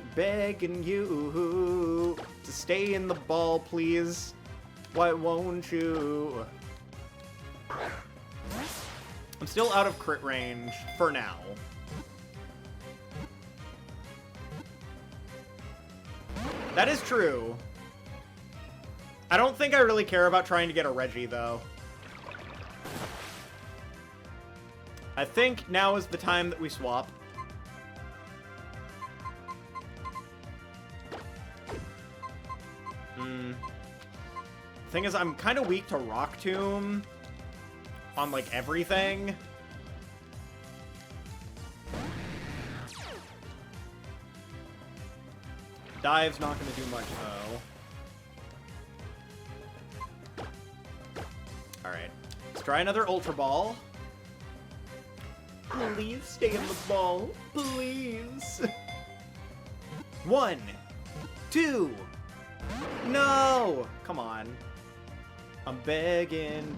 you to stay in the ball, please. Why won't you? I'm still out of crit range for now. That is true. I don't think I really care about trying to get a Reggie, though. I think now is the time that we swap. Thing is, I'm kind of weak to Rock Tomb. on, like, everything. Dive's not gonna do much, though. Alright. Let's try another Ultra Ball. Please stay in the ball. Please. 1, 2. No! Come on. I'm begging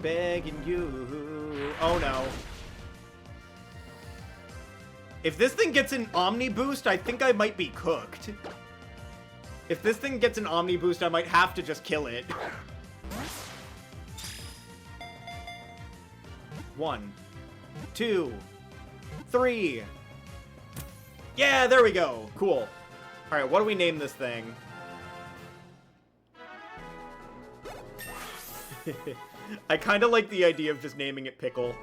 you. Oh, no. If this thing gets an Omni Boost, I think I might be cooked. If this thing gets an Omni Boost, I might have to just kill it. 1, 2, 3. Yeah, there we go. Cool. Alright, what do we name this thing? I kind of like the idea of just naming it Pickle.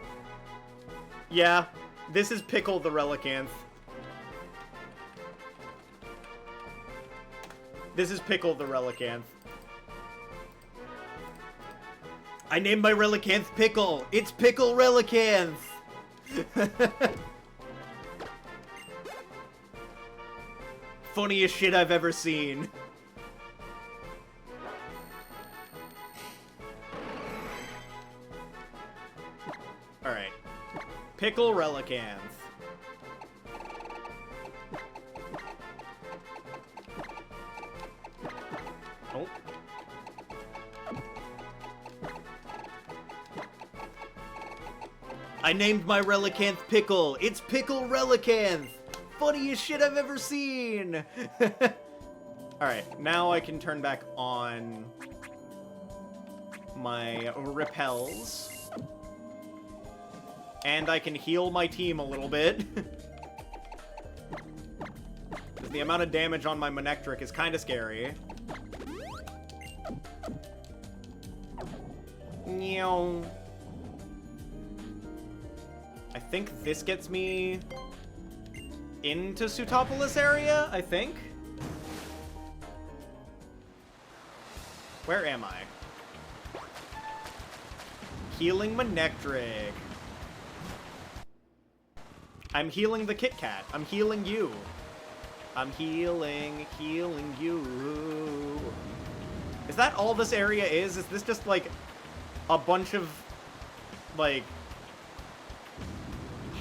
Yeah, this is Pickle the Relicanth. This is Pickle the Relicanth. I named my Relicanth Pickle! It's Pickle Relicanth! Funniest shit I've ever seen. Alright. Pickle Relicanth. Oh. I named my Relicanth Pickle. It's Pickle Relicanth. Funniest shit I've ever seen. Alright, now I can turn back on my repels. And I can heal my team a little bit. The amount of damage on my Manectric is kind of scary. Meow. I think this gets me into Sutopolis area, I think. Where am I? Healing Manectric. I'm healing the Kit Kat. I'm healing you. I'm healing you. Is that all this area is? Is this just, like, a bunch of, like,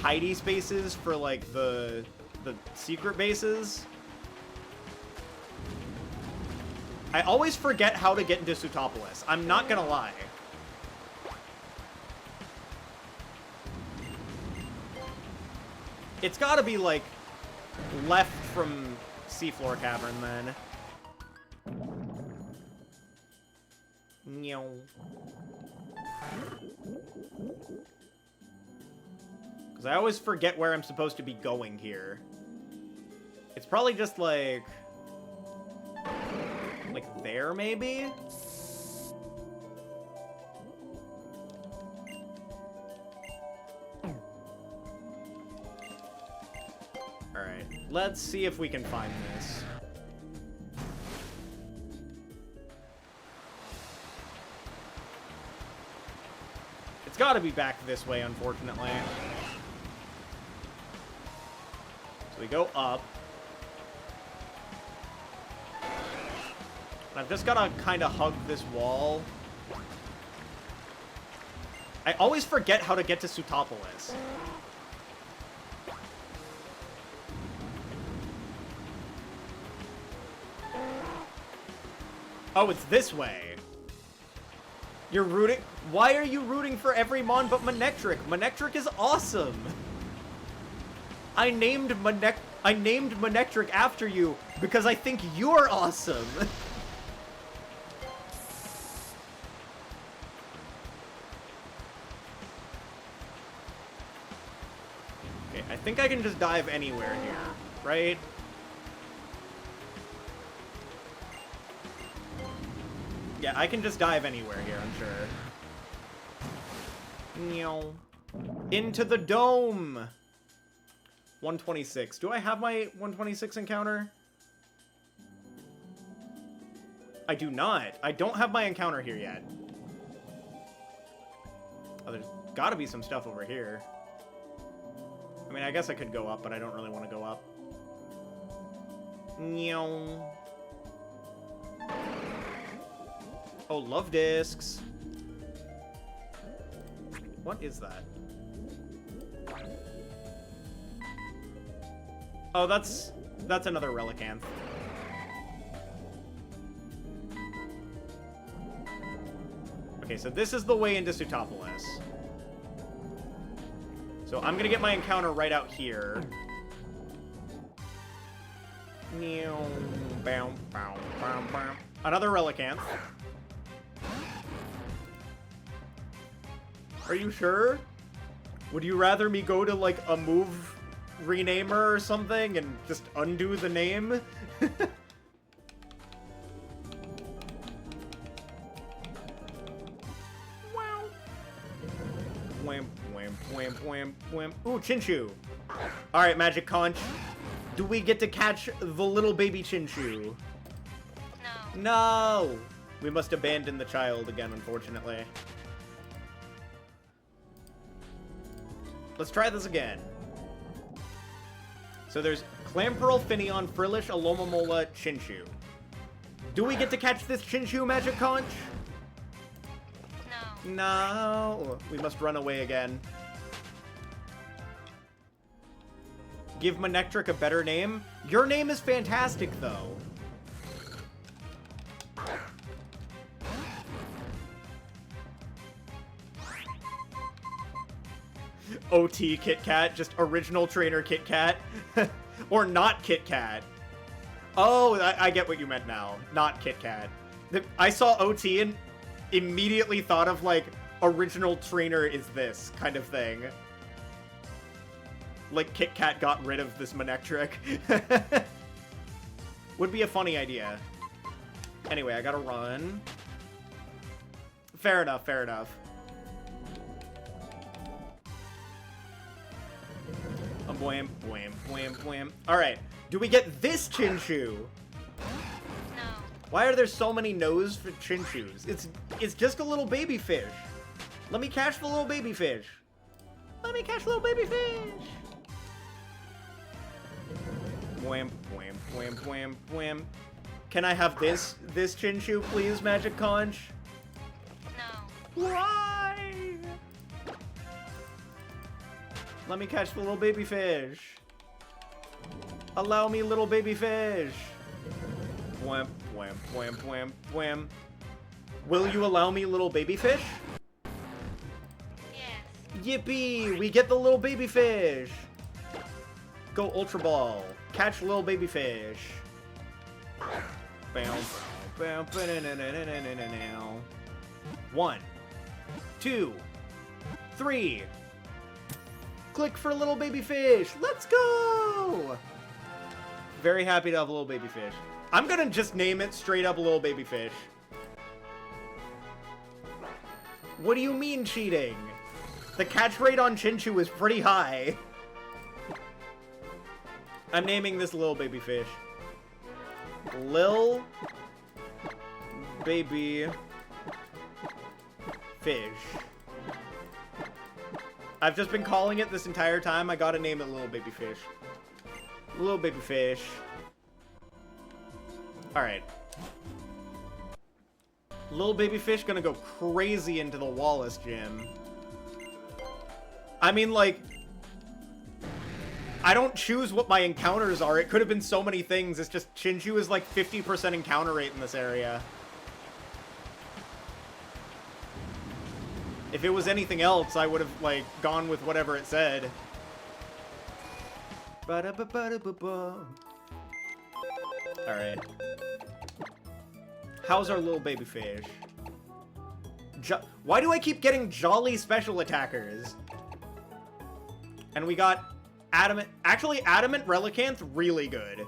hidey spaces for, like, the secret bases? I always forget how to get into Sutopolis. I'm not gonna lie. It's gotta be, like, left from Seafloor Cavern, then. Meow. Because I always forget where I'm supposed to be going here. It's probably just, like there, maybe? Alright, let's see if we can find this. It's gotta be back this way, unfortunately. So we go up. And I've just gotta kind of hug this wall. I always forget how to get to Sutopolis. Oh, it's this way. You're rooting... Why are you rooting for every Mon but Manectric? Manectric is awesome! I named Manectric after you because I think you're awesome! Okay, I think I can just dive anywhere here, right? Yeah, I can just dive anywhere here, I'm sure. Meow. Into the dome! 126. Do I have my 126 encounter? I do not. I don't have my encounter here yet. Oh, there's gotta be some stuff over here. I mean, I guess I could go up, but I don't really want to go up. Meow. Oh, love discs. What is that? Oh, that's another relicanth. Okay, so this is the way into Sutopolis. So I'm gonna get my encounter right out here. Another relicanth. Are you sure? Would you rather me go to, like, a move renamer or something and just undo the name? Wow. Wham, wham, wham, wham, wham. Ooh, Chinchu. Alright, Magic Conch. Do we get to catch the little baby Chinchu? No. No! We must abandon the child again, unfortunately. Let's try this again. So there's Clamperl, Finneon, Frillish, Alomomola, Chinchu. Do we get to catch this Chinchu, Magic Conch? No. No. We must run away again. Give Manectric a better name? Your name is fantastic, though. OT Kit Kat, just original trainer Kit Kat. Or not Kit Kat. Oh, I get what you meant now. Not Kit Kat. I saw OT and immediately thought of, like, original trainer is this kind of thing. Like, Kit Kat got rid of this Manectric. Would be a funny idea. Anyway, I gotta run. Fair enough, fair enough. Wham, wham, wham, wham. Alright, do we get this Chinchu? No. Why are there so many no's for Chinchus? It's just a little baby fish. Let me catch the little baby fish. Let me catch the little baby fish. Wham, wham, wham, wham, wham. Can I have this Chinchu, please, Magic Conch? No. Why? Let me catch the little baby fish. Allow me, little baby fish. Wham, wham, wham, wham, wham. Will you allow me, little baby fish? Yes. Yippee! We get the little baby fish. Go Ultra Ball. Catch little baby fish. Bam, bam, ba-na-na-na-na-na-na-na. 1, 2, 3. Click for little baby fish. Let's go! Very happy to have a little baby fish. I'm gonna just name it straight up little baby fish. What do you mean cheating? The catch rate on Chinchu is pretty high. I'm naming this little baby fish. Lil baby fish. I've just been calling it this entire time. I gotta name it Little Baby Fish. Little Baby Fish. Alright. Little Baby Fish gonna go crazy into the Wallace gym. I mean, like, I don't choose what my encounters are. It could have been so many things. It's just Chinchu is like 50% encounter rate in this area. If it was anything else, I would have, like, gone with whatever it said. Alright. How's our little baby fish? Why do I keep getting jolly special attackers? And we got Adamant. Actually, Adamant Relicanth, really good.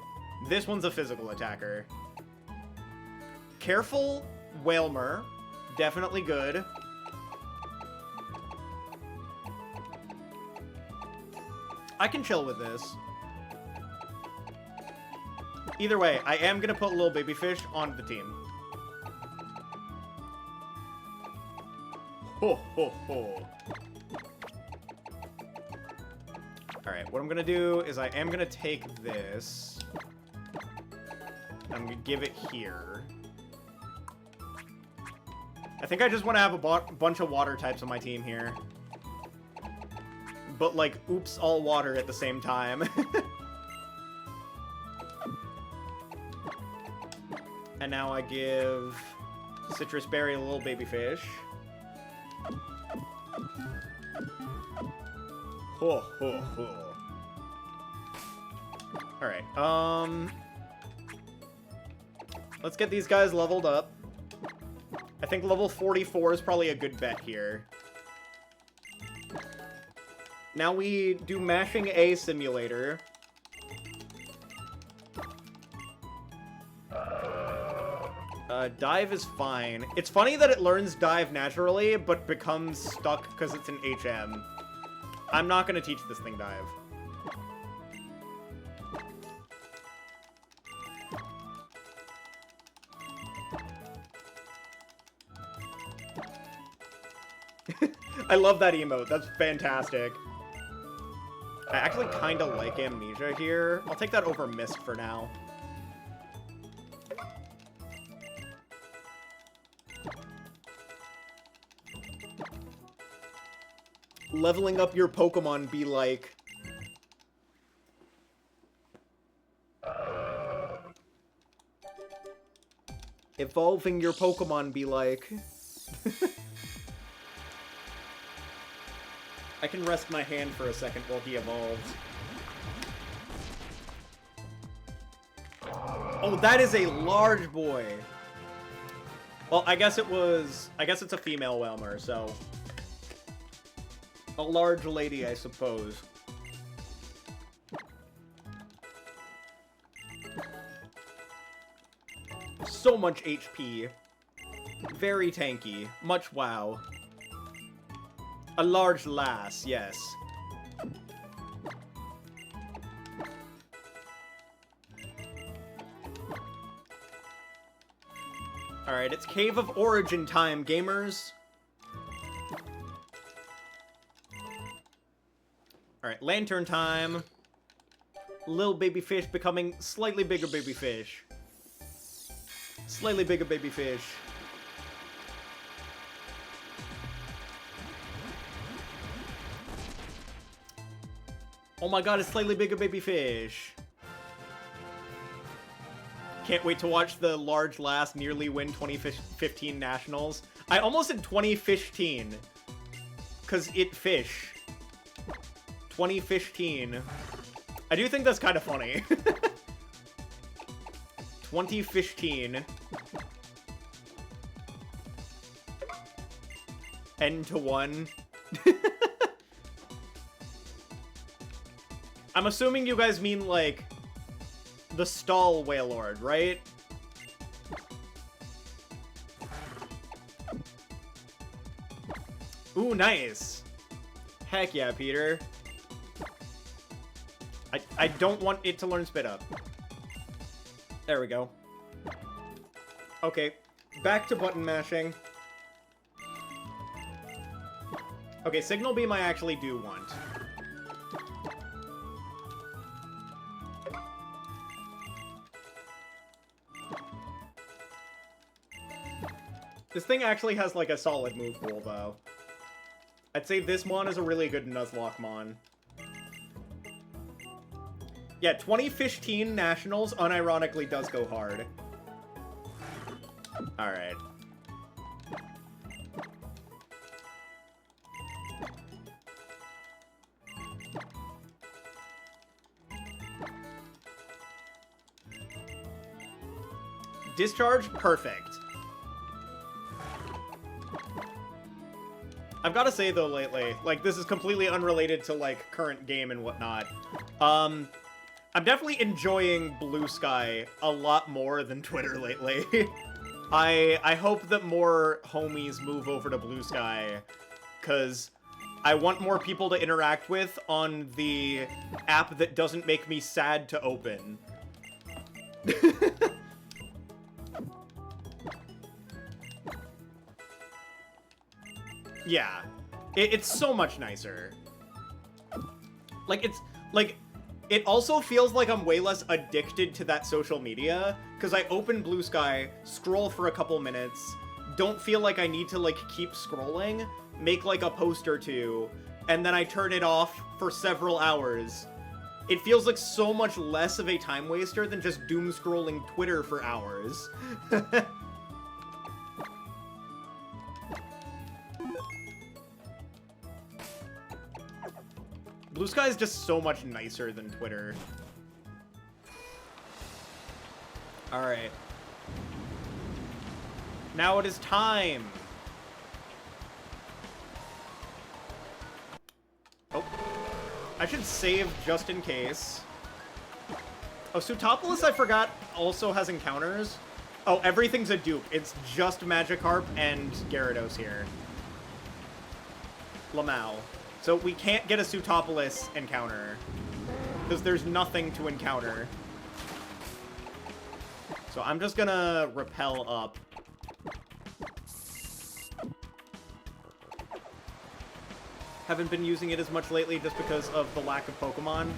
This one's a physical attacker. Careful Whalmer. Definitely good. I can chill with this. Either way, I am gonna put Little Baby Fish on the team. Ho, ho, ho. Alright, what I'm gonna do is I am gonna take this. I'm gonna give it here. I think I just want to have a bunch of water types on my team here. But, like, oops, all water at the same time. And now I give Citrus Berry a little baby fish. Ho, ho, ho. Alright, let's get these guys leveled up. I think level 44 is probably a good bet here. Now we do Mashing A Simulator. Dive is fine. It's funny that it learns dive naturally, but becomes stuck because it's an HM. I'm not going to teach this thing dive. I love that emote. That's fantastic. I actually kind of like Amnesia here. I'll take that over Mist for now. Leveling up your Pokemon be like... Evolving your Pokemon be like... I can rest my hand for a second while he evolves. Oh, that is a large boy! Well, I guess it's a female Whelmer, so... A large lady, I suppose. So much HP. Very tanky. Much wow. A large lass, yes. Alright, it's Cave of Origin time, gamers. Alright, Lantern time. Little baby fish becoming slightly bigger baby fish. Slightly bigger baby fish. Oh my god, it's slightly bigger baby fish. Can't wait to watch the large lass nearly win 2015 nationals. I almost said 2015. Cause it fish. 2015. I do think that's kind of funny. 2015. N to 1. I'm assuming you guys mean, like, the stall Wailord, right? Ooh, nice. Heck yeah, Peter. I don't want it to learn Spit Up. There we go. Okay, back to button mashing. Okay, Signal Beam I actually do want. This thing actually has, like, a solid move pool, though. I'd say this Mon is a really good Nuzlocke Mon. Yeah, 2015 Nationals unironically does go hard. Alright. Discharge? Perfect. I've got to say, though, lately, like, this is completely unrelated to, like, current game and whatnot. I'm definitely enjoying Blue Sky a lot more than Twitter lately. I hope that more homies move over to Blue Sky, because I want more people to interact with on the app that doesn't make me sad to open. Yeah. It's so much nicer. Like, it's, like, it also feels like I'm way less addicted to that social media, because I open Blue Sky, scroll for a couple minutes, don't feel like I need to, like, keep scrolling, make, like, a post or two, and then I turn it off for several hours. It feels like so much less of a time waster than just doom scrolling Twitter for hours. Blue Sky is just so much nicer than Twitter. Alright. Now it is time! Oh. I should save just in case. Oh, Sutopolis, I forgot, also has encounters. Oh, everything's a dupe. It's just Magikarp and Gyarados here. Lamau. So we can't get a Sutopolis encounter, because there's nothing to encounter. So I'm just gonna repel up. Haven't been using it as much lately just because of the lack of Pokemon.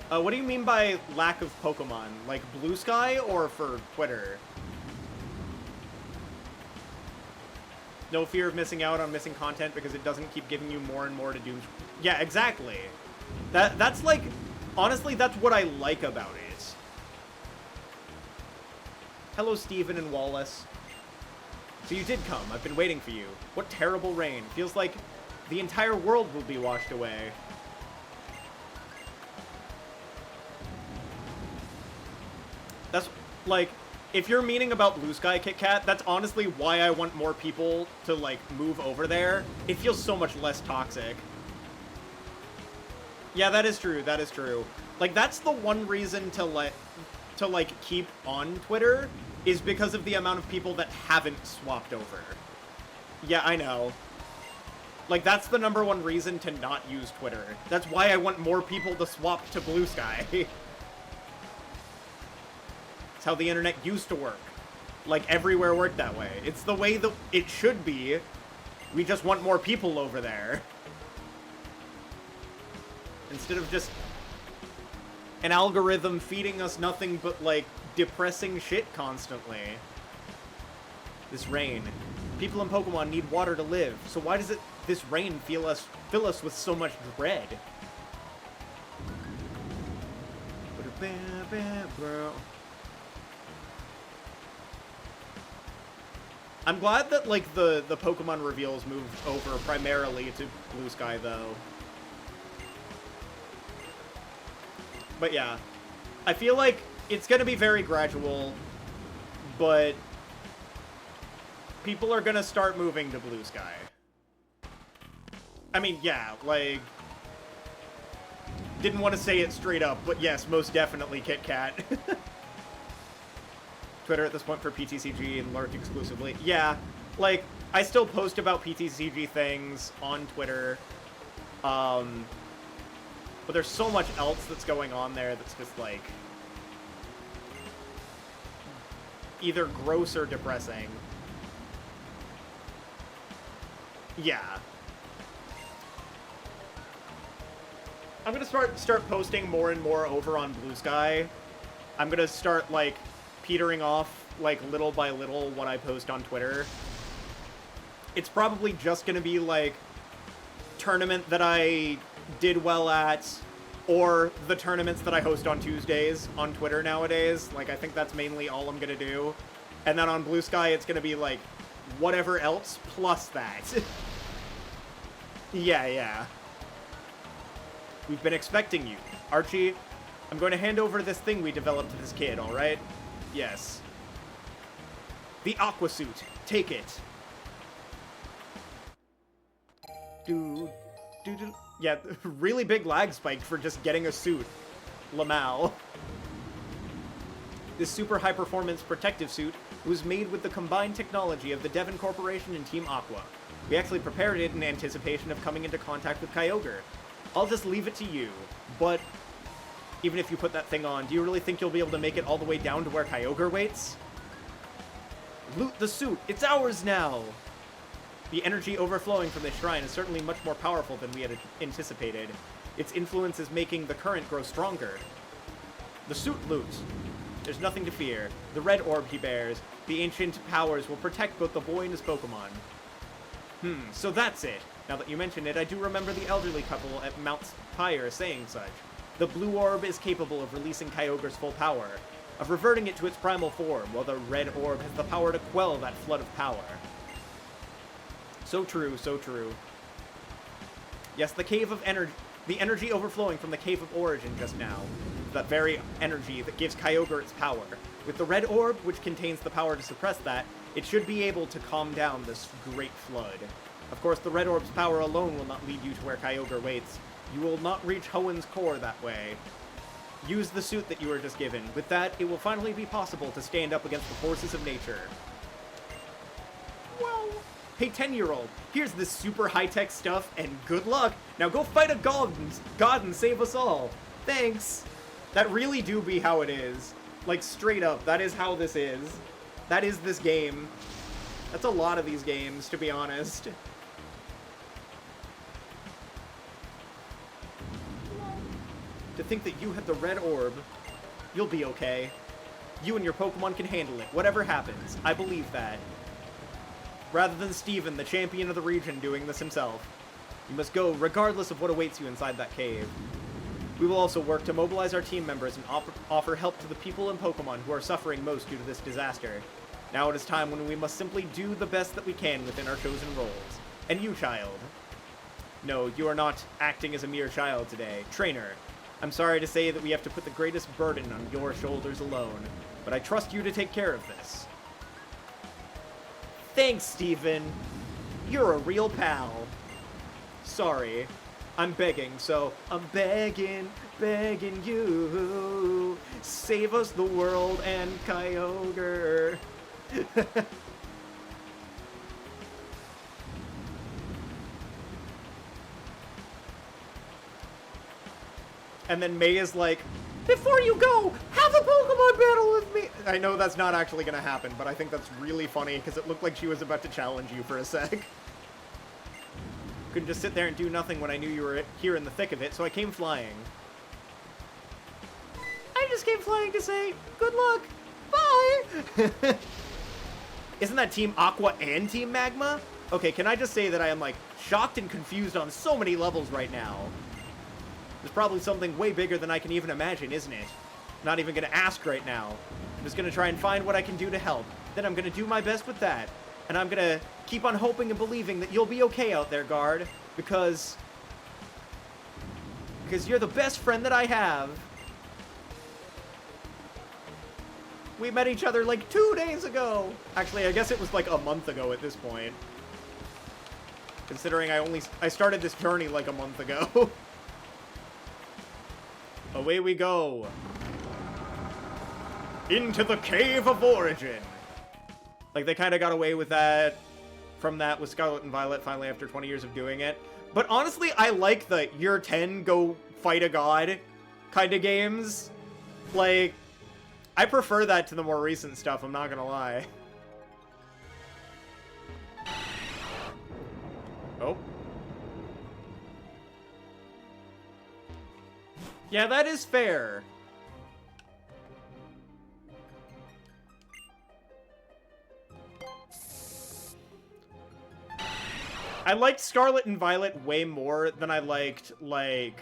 What do you mean by lack of Pokemon? Like Blue Sky or for Twitter? No fear of missing out on missing content because it doesn't keep giving you more and more to do. Yeah, exactly. That's like, honestly, that's what I like about it. Hello, Steven and Wallace. So you did come. I've been waiting for you. What terrible rain. Feels like the entire world will be washed away. That's, like, if you're meaning about Blue Sky, Kit Kat, that's honestly why I want more people to, like, move over there. It feels so much less toxic. Yeah, that is true. That is true. Like, that's the one reason to keep on Twitter, is because of the amount of people that haven't swapped over. Yeah, I know. Like, that's the #1 reason to not use Twitter. That's why I want more people to swap to Blue Sky. It's how the internet used to work. Like, everywhere worked that way. It's the way that it should be. We just want more people over there. Instead of just an algorithm feeding us nothing but, like, depressing shit constantly. This rain. People in Pokemon need water to live, so why does this rain fill us with so much dread? I'm glad that, like, the Pokemon reveals moved over primarily to Blue Sky, though. But yeah, I feel like it's gonna be very gradual, but people are gonna start moving to Blue Sky. I mean, yeah, like, didn't want to say it straight up, but yes, most definitely Kit Kat. Twitter at this point for PTCG and Lurk exclusively. Yeah, like, I still post about PTCG things on Twitter, but there's so much else that's going on there that's just, like, either gross or depressing. Yeah. I'm gonna start posting more and more over on Blue Sky. I'm gonna start, like, petering off, like, little by little what I post on Twitter. It's probably just gonna be, like, tournament that I did well at, or the tournaments that I host on Tuesdays on Twitter nowadays. Like, I think that's mainly all I'm gonna do. And then on Blue Sky, it's gonna be, like, whatever else plus that. Yeah. We've been expecting you. Archie, I'm going to hand over this thing we developed to this kid, alright? Yes. The Aqua Suit. Take it. Yeah, really big lag spike for just getting a suit. Lamau. This super high-performance protective suit was made with the combined technology of the Devon Corporation and Team Aqua. We actually prepared it in anticipation of coming into contact with Kyogre. I'll just leave it to you, but even if you put that thing on, do you really think you'll be able to make it all the way down to where Kyogre waits? Loot the suit! It's ours now! The energy overflowing from this shrine is certainly much more powerful than we had anticipated. Its influence is making the current grow stronger. The suit loot. There's nothing to fear. The red orb he bears, the ancient powers will protect both the boy and his Pokemon. So that's it. Now that you mention it, I do remember the elderly couple at Mount Sapphire saying such. The blue orb is capable of releasing Kyogre's full power, of reverting it to its primal form, while the red orb has the power to quell that flood of power. So true, so true. Yes, the cave of energy, the energy overflowing from the Cave of Origin just now, that very energy that gives Kyogre its power. With the red orb, which contains the power to suppress that, it should be able to calm down this great flood. Of course, the red orb's power alone will not lead you to where Kyogre waits. You will not reach Hoenn's core that way. Use the suit that you were just given. With that, it will finally be possible to stand up against the forces of nature. Whoa! Hey, 10-year-old, here's this super high-tech stuff, and good luck! Now go fight a god and save us all! Thanks! That really do be how it is. Like, straight up, that is how this is. That is this game. That's a lot of these games, to be honest. To think that you have the red orb, you'll be okay. You and your Pokemon can handle it, whatever happens. I believe that. Rather than Steven, the champion of the region, doing this himself. You must go, regardless of what awaits you inside that cave. We will also work to mobilize our team members and offer help to the people and Pokemon who are suffering most due to this disaster. Now it is time when we must simply do the best that we can within our chosen roles. And you, child. No, you are not acting as a mere child today. Trainer, I'm sorry to say that we have to put the greatest burden on your shoulders alone, but I trust you to take care of this. Thanks, Steven. You're a real pal. Sorry. I'm begging, so I'm begging you. Save us the world and Kyogre. And then May is like, before you go, have a Pokemon battle with me! I know that's not actually gonna happen, but I think that's really funny, because it looked like she was about to challenge you for a sec. Couldn't just sit there and do nothing when I knew you were here in the thick of it, so I came flying. I just came flying to say, good luck! Bye! Isn't that Team Aqua and Team Magma? Okay, can I just say that I am, like, shocked and confused on so many levels right now. There's probably something way bigger than I can even imagine, isn't it? I'm not even gonna ask right now. I'm just gonna try and find what I can do to help. Then I'm gonna do my best with that. And I'm gonna keep on hoping and believing that you'll be okay out there, guard. Because you're the best friend that I have. We met each other like 2 days ago. Actually, I guess it was like a month ago at this point. Considering I started this journey like a month ago. Away we go. Into the Cave of Origin. Like, they kind of got away with that, from that with Scarlet and Violet finally after 20 years of doing it. But honestly, I like the Year 10 go fight a god kind of games. Like, I prefer that to the more recent stuff, I'm not gonna lie. Oh. Yeah, that is fair. I liked Scarlet and Violet way more than I liked, like,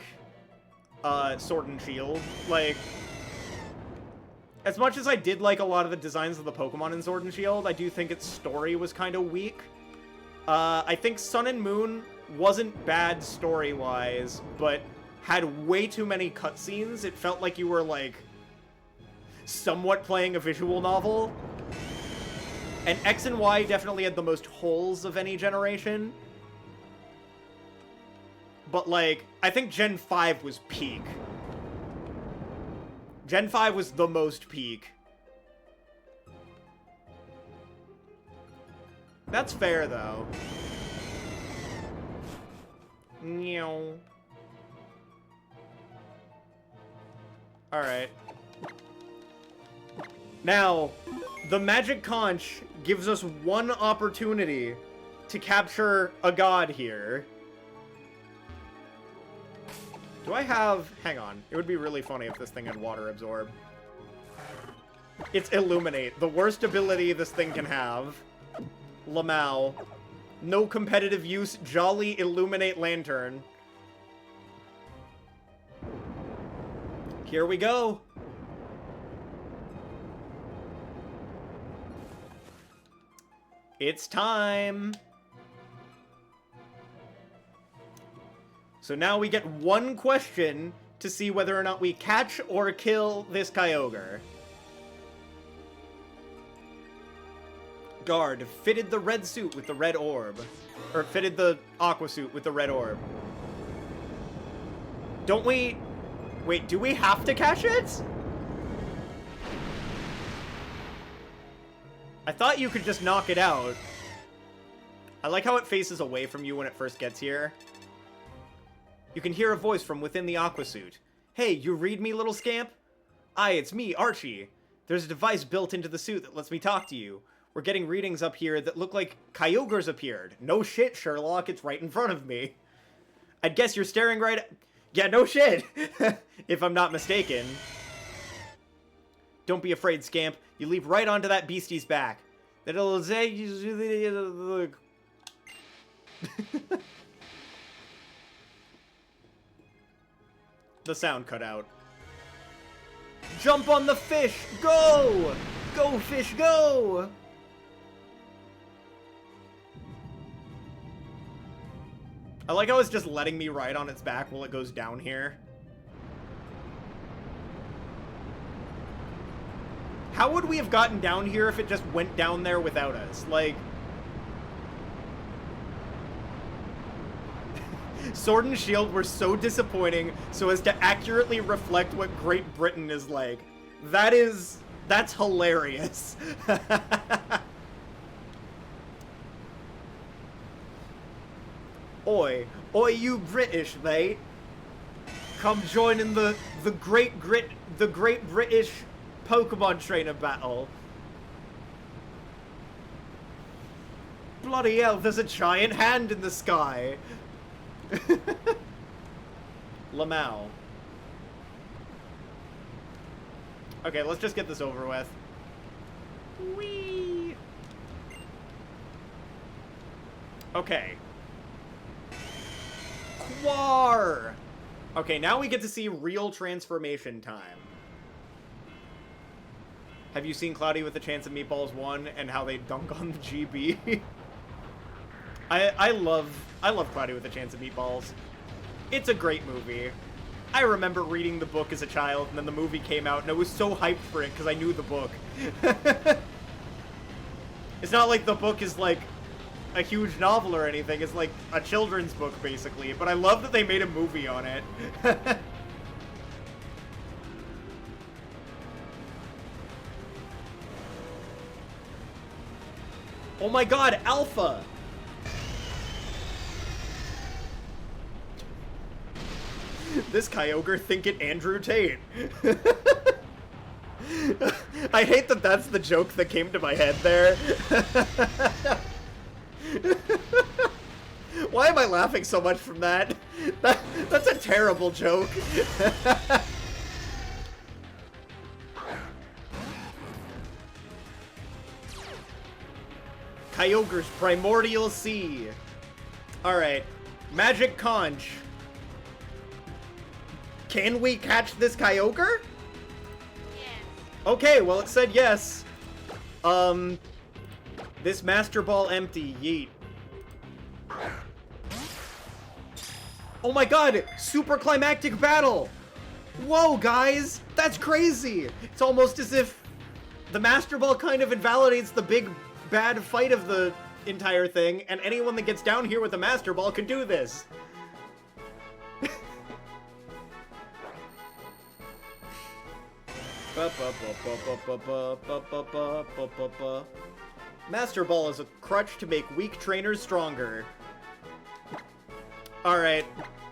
Sword and Shield. Like, as much as I did like a lot of the designs of the Pokemon in Sword and Shield, I do think its story was kind of weak. I think Sun and Moon wasn't bad story-wise, but had way too many cutscenes. It felt like you were, like, somewhat playing a visual novel. And X and Y definitely had the most holes of any generation. But, like, I think Gen 5 was peak. Gen 5 was the most peak. That's fair, though. Meow. Alright. Now, the Magic Conch gives us one opportunity to capture a god here. Do I have... Hang on. It would be really funny if this thing had water absorb. It's Illuminate. The worst ability this thing can have. Lamau. No competitive use. Jolly Illuminate Lantern. Here we go. It's time. So now we get one question to see whether or not we catch or kill this Kyogre. Guard, fitted the red suit with the red orb. Or fitted the aqua suit with the red orb. Don't we... Wait, do we have to catch it? I thought you could just knock it out. I like how it faces away from you when it first gets here. You can hear a voice from within the aqua suit. Hey, you read me, little scamp? Aye, it's me, Archie. There's a device built into the suit that lets me talk to you. We're getting readings up here that look like Kyogre's appeared. No shit, Sherlock, it's right in front of me. I'd guess you're staring right at... Yeah, no shit! If I'm not mistaken. Don't be afraid, scamp. You leap right onto that beastie's back. That'll say you... The sound cut out. Jump on the fish! Go! Go, fish, go! I like how it's just letting me ride on its back while it goes down here. How would we have gotten down here if it just went down there without us? Like... Sword and Shield were so disappointing so as to accurately reflect what Great Britain is like. That's hilarious. Oi, you British, mate. Come join in the Great British Pokemon Trainer battle. Bloody hell, there's a giant hand in the sky. Lamau. Okay, let's just get this over with. Whee! Okay. Quar! Okay, now we get to see real transformation time. Have you seen Cloudy with a Chance of Meatballs 1 and how they dunk on the GB? I love Cloudy with a Chance of Meatballs. It's a great movie. I remember reading the book as a child, and then the movie came out, and I was so hyped for it because I knew the book. It's not like the book is, like, a huge novel or anything. It's, like, a children's book, basically. But I love that they made a movie on it. Oh my god, Alpha! This Kyogre think it Andrew Tate. I hate that that's the joke that came to my head there. Why am I laughing so much from that? That's a terrible joke. Kyogre's Primordial Sea. Alright. Magic Conch. Can we catch this Kyogre? Yes. Okay, well it said yes. This Master Ball empty, yeet. Oh my god, super climactic battle! Whoa, guys, that's crazy! It's almost as if the Master Ball kind of invalidates the big bad fight of the entire thing, and anyone that gets down here with the Master Ball can do this. Master Ball is a crutch to make weak trainers stronger. Alright,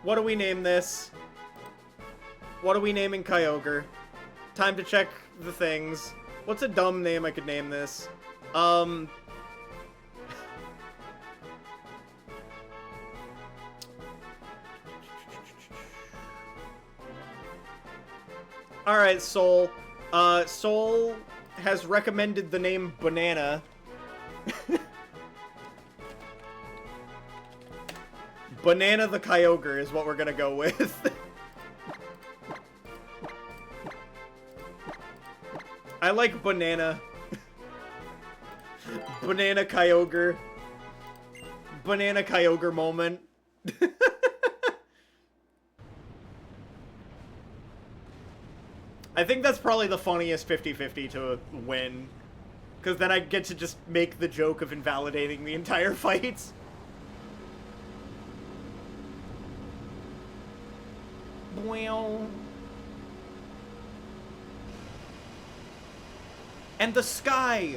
what do we name this? What are we naming Kyogre? Time to check the things. What's a dumb name I could name this? Alright, Soul. Soul has recommended the name Banana. Banana the Kyogre is what we're gonna go with. I like Banana. Banana Kyogre. Banana Kyogre moment. I think that's probably the funniest 50-50 to win. Because then I get to just make the joke of invalidating the entire fight. Well. And the sky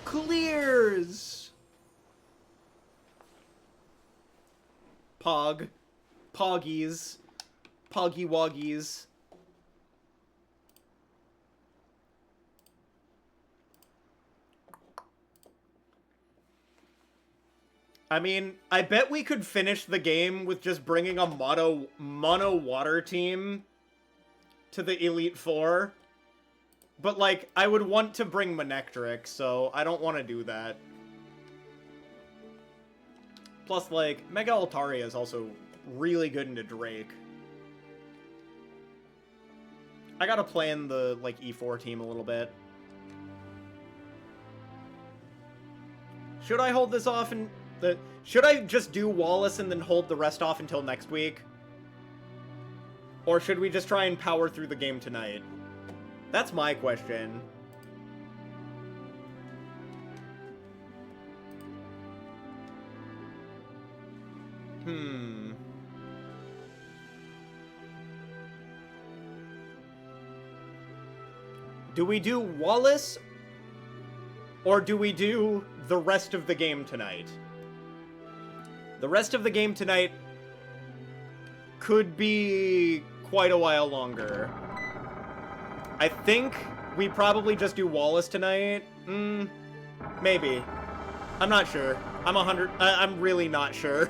clears! Pog. Poggies. Poggy Woggies. I mean, I bet we could finish the game with just bringing a mono water team to the Elite Four. But, like, I would want to bring Manectric, so I don't want to do that. Plus, like, Mega Altaria is also really good into Drake. I gotta plan the, like, E4 team a little bit. Should I hold this off and... Should I just do Wallace and then hold the rest off until next week? Or should we just try and power through the game tonight? That's my question. Do we do Wallace? Or do we do the rest of the game tonight? The rest of the game tonight could be quite a while longer. I think we probably just do Wallace tonight. Maybe. I'm not sure. I'm really not sure.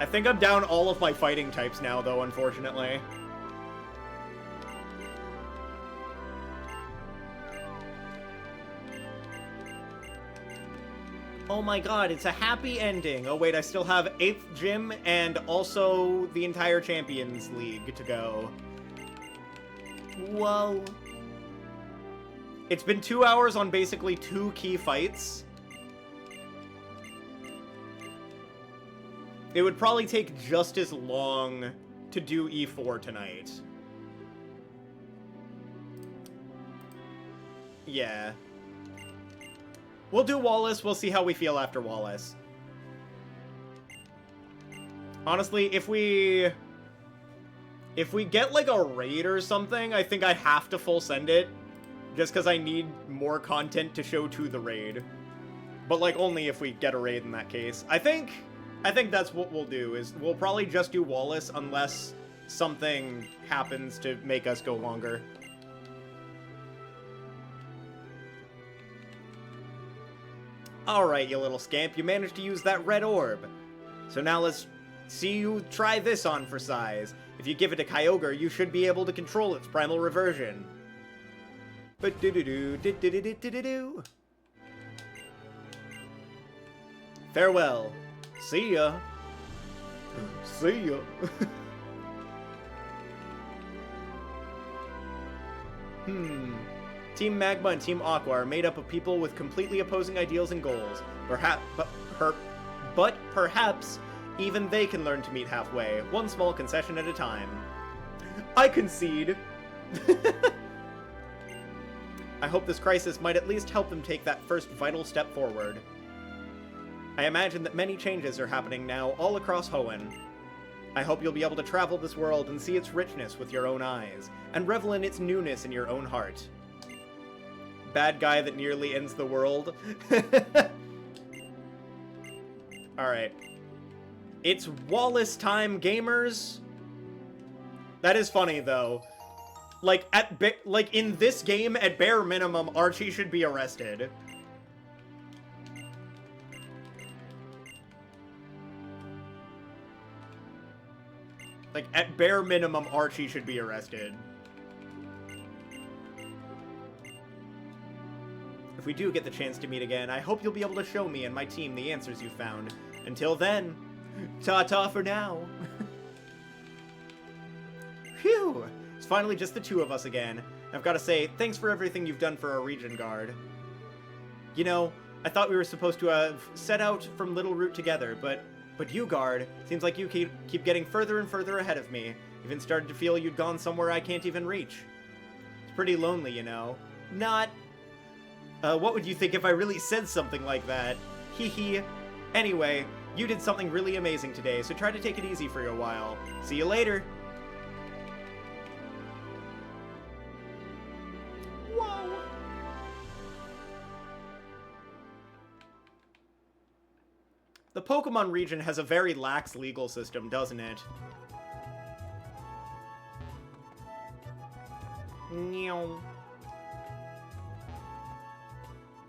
I think I'm down all of my fighting types now, though, unfortunately. Oh my god, it's a happy ending. Oh wait, I still have 8th gym and also the entire Champions League to go. Whoa. It's been 2 hours on basically 2 key fights. It would probably take just as long to do E4 tonight. Yeah. We'll do Wallace, we'll see how we feel after Wallace. Honestly, if we get, like, a raid or something, I think I have to full send it. Just because I need more content to show to the raid. But, like, only if we get a raid in that case. I think that's what we'll do, is we'll probably just do Wallace unless something happens to make us go longer. Alright, you little scamp, you managed to use that red orb. So now let's see you try this on for size. If you give it to Kyogre, you should be able to control its primal reversion. But do-do-do. Farewell. See ya. See ya. Team Magma and Team Aqua are made up of people with completely opposing ideals and goals. But perhaps even they can learn to meet halfway, one small concession at a time. I concede. I hope this crisis might at least help them take that first vital step forward. I imagine that many changes are happening now all across Hoenn. I hope you'll be able to travel this world and see its richness with your own eyes, and revel in its newness in your own heart. Bad guy that nearly ends the world. Alright. It's Wallace time, gamers! That is funny, though. Like, like, in this game, at bare minimum, Archie should be arrested. Like, at bare minimum, Archie should be arrested. If we do get the chance to meet again, I hope you'll be able to show me and my team the answers you found. Until then, ta-ta for now. Phew! It's finally just the two of us again. I've got to say, thanks for everything you've done for our region guard. You know, I thought we were supposed to have set out from Little Root together, but you, guard, seems like you keep getting further and further ahead of me. Even started to feel you'd gone somewhere I can't even reach. It's pretty lonely, you know. Not... what would you think if I really said something like that? Hee hee. Anyway, you did something really amazing today, so try to take it easy for a while. See you later. Whoa. The Pokemon region has a very lax legal system, doesn't it? Meow.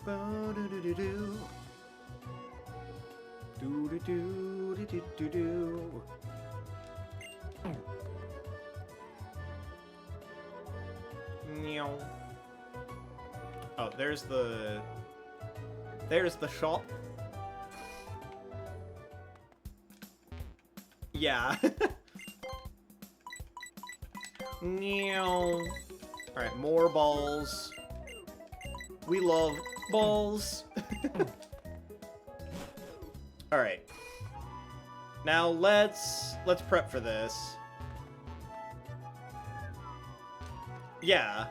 Ba-do-do-do-do. Do-do-do-do-do-do-do. Meow. Oh, there's the shop. Yeah. Meow. Alright, more balls. We love balls. Alright. Now let's prep for this. Yeah.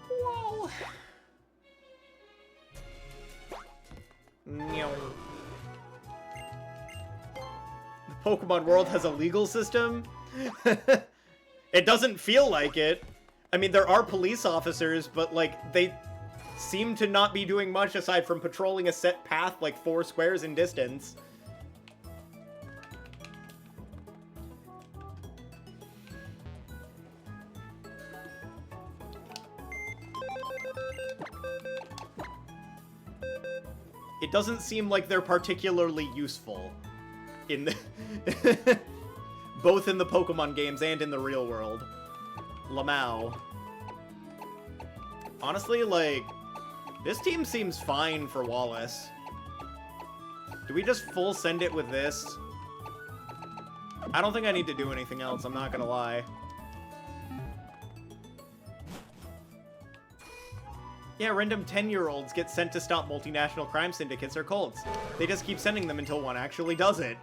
Whoa. Meow. The Pokemon world has a legal system? It doesn't feel like it. I mean, there are police officers, but, like, they seem to not be doing much aside from patrolling a set path, like, 4 squares in distance. It doesn't seem like they're particularly useful in the both in the Pokemon games and in the real world. Lamau. Honestly, like, this team seems fine for Wallace. Do we just full send it with this? I don't think I need to do anything else, I'm not gonna lie. Yeah, random 10-year-olds get sent to stop multinational crime syndicates or cults. They just keep sending them until one actually does it.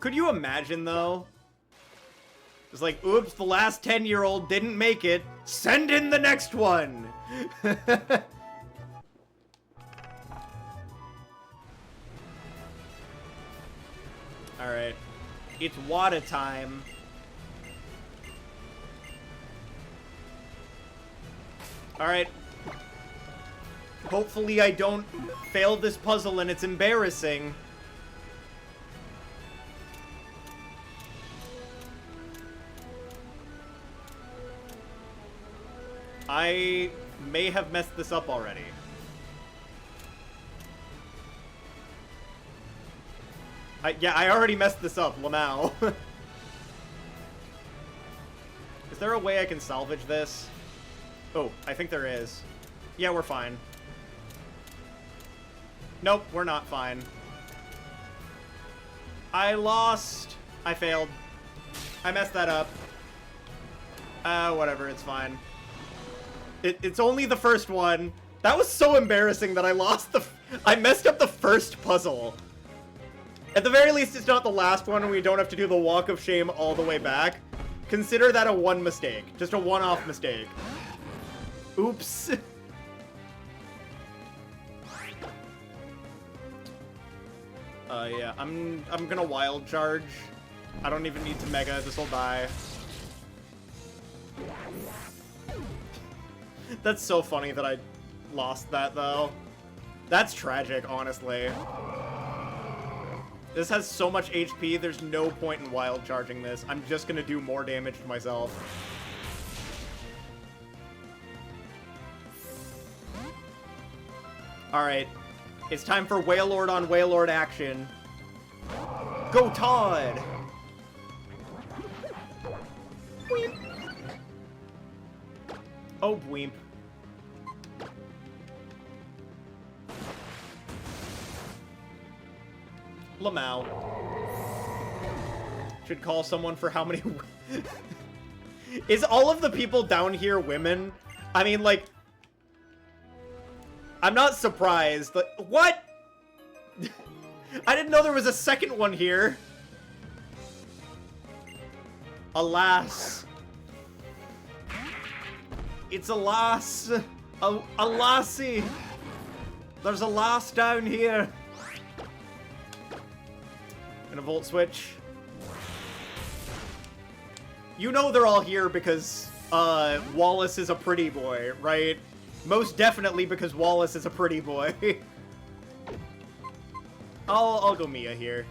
Could you imagine, though? It's like, oops, the last 10-year-old didn't make it. Send in the next one! Alright. It's water time. Alright. Hopefully I don't fail this puzzle and it's embarrassing. I may have messed this up already. Yeah, I already messed this up, Lamau. Is there a way I can salvage this? Oh, I think there is. Yeah, we're fine. Nope, we're not fine. I lost. I failed. I messed that up. Whatever, it's fine. It's only the first one. That was so embarrassing that I lost I messed up the first puzzle. At the very least, it's not the last one and we don't have to do the walk of shame all the way back. Consider that a one mistake. Just a one-off mistake. Oops. Yeah, I'm gonna wild charge. I don't even need to mega, this'll die. That's so funny that I lost that, though. That's tragic, honestly. This has so much HP, there's no point in wild charging this. I'm just gonna do more damage to myself. Alright. It's time for Wailord on Wailord action. Go Todd! Weep. Oh, bweemp. Lamau. Should call someone for how many... Is all of the people down here women? I mean, like... I'm not surprised. Like, what? I didn't know there was a second one here. Alas. It's a lass. A lassie. There's a lass down here. Gonna Volt Switch. You know they're all here because, Wallace is a pretty boy, right? Most definitely because Wallace is a pretty boy. I'll go Mia here.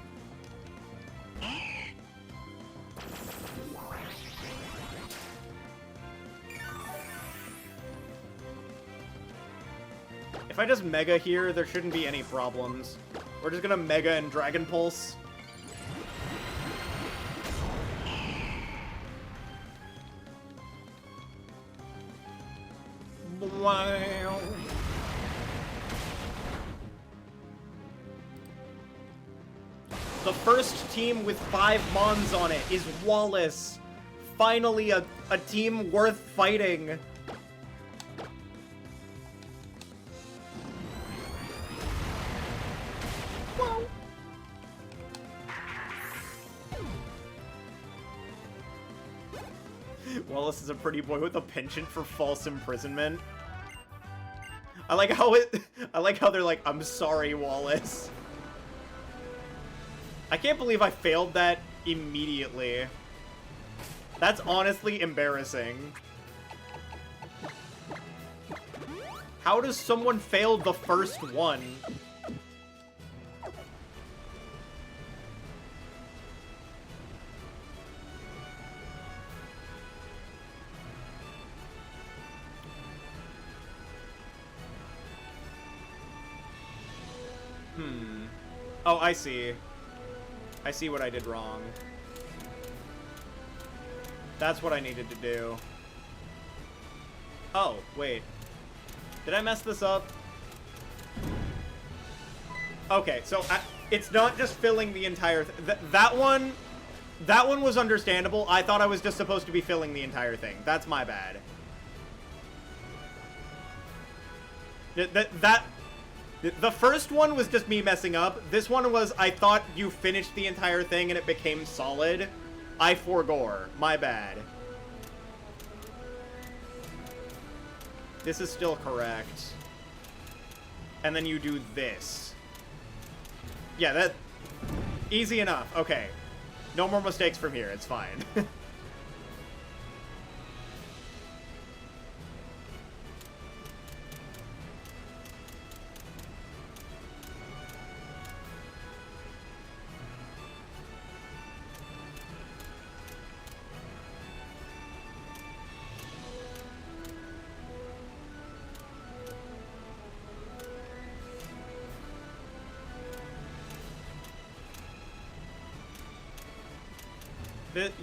If I just Mega here, there shouldn't be any problems. We're just gonna Mega and Dragon Pulse. Wow. The first team with 5 Mons on it is Wallace. Finally, a team worth fighting. Whoa. Wallace is a pretty boy with a penchant for false imprisonment. I like how they're like, I'm sorry, Wallace. I can't believe I failed that immediately. That's honestly embarrassing. How does someone fail the first one? Oh, I see. I see what I did wrong. That's what I needed to do. Oh, wait. Did I mess this up? Okay, so it's not just filling the entire... that one was understandable. I thought I was just supposed to be filling the entire thing. That's my bad. The first one was just me messing up. This one was, I thought you finished the entire thing and it became solid. I forgore. My bad. This is still correct. And then you do this. Yeah, that... Easy enough. Okay. No more mistakes from here. It's fine.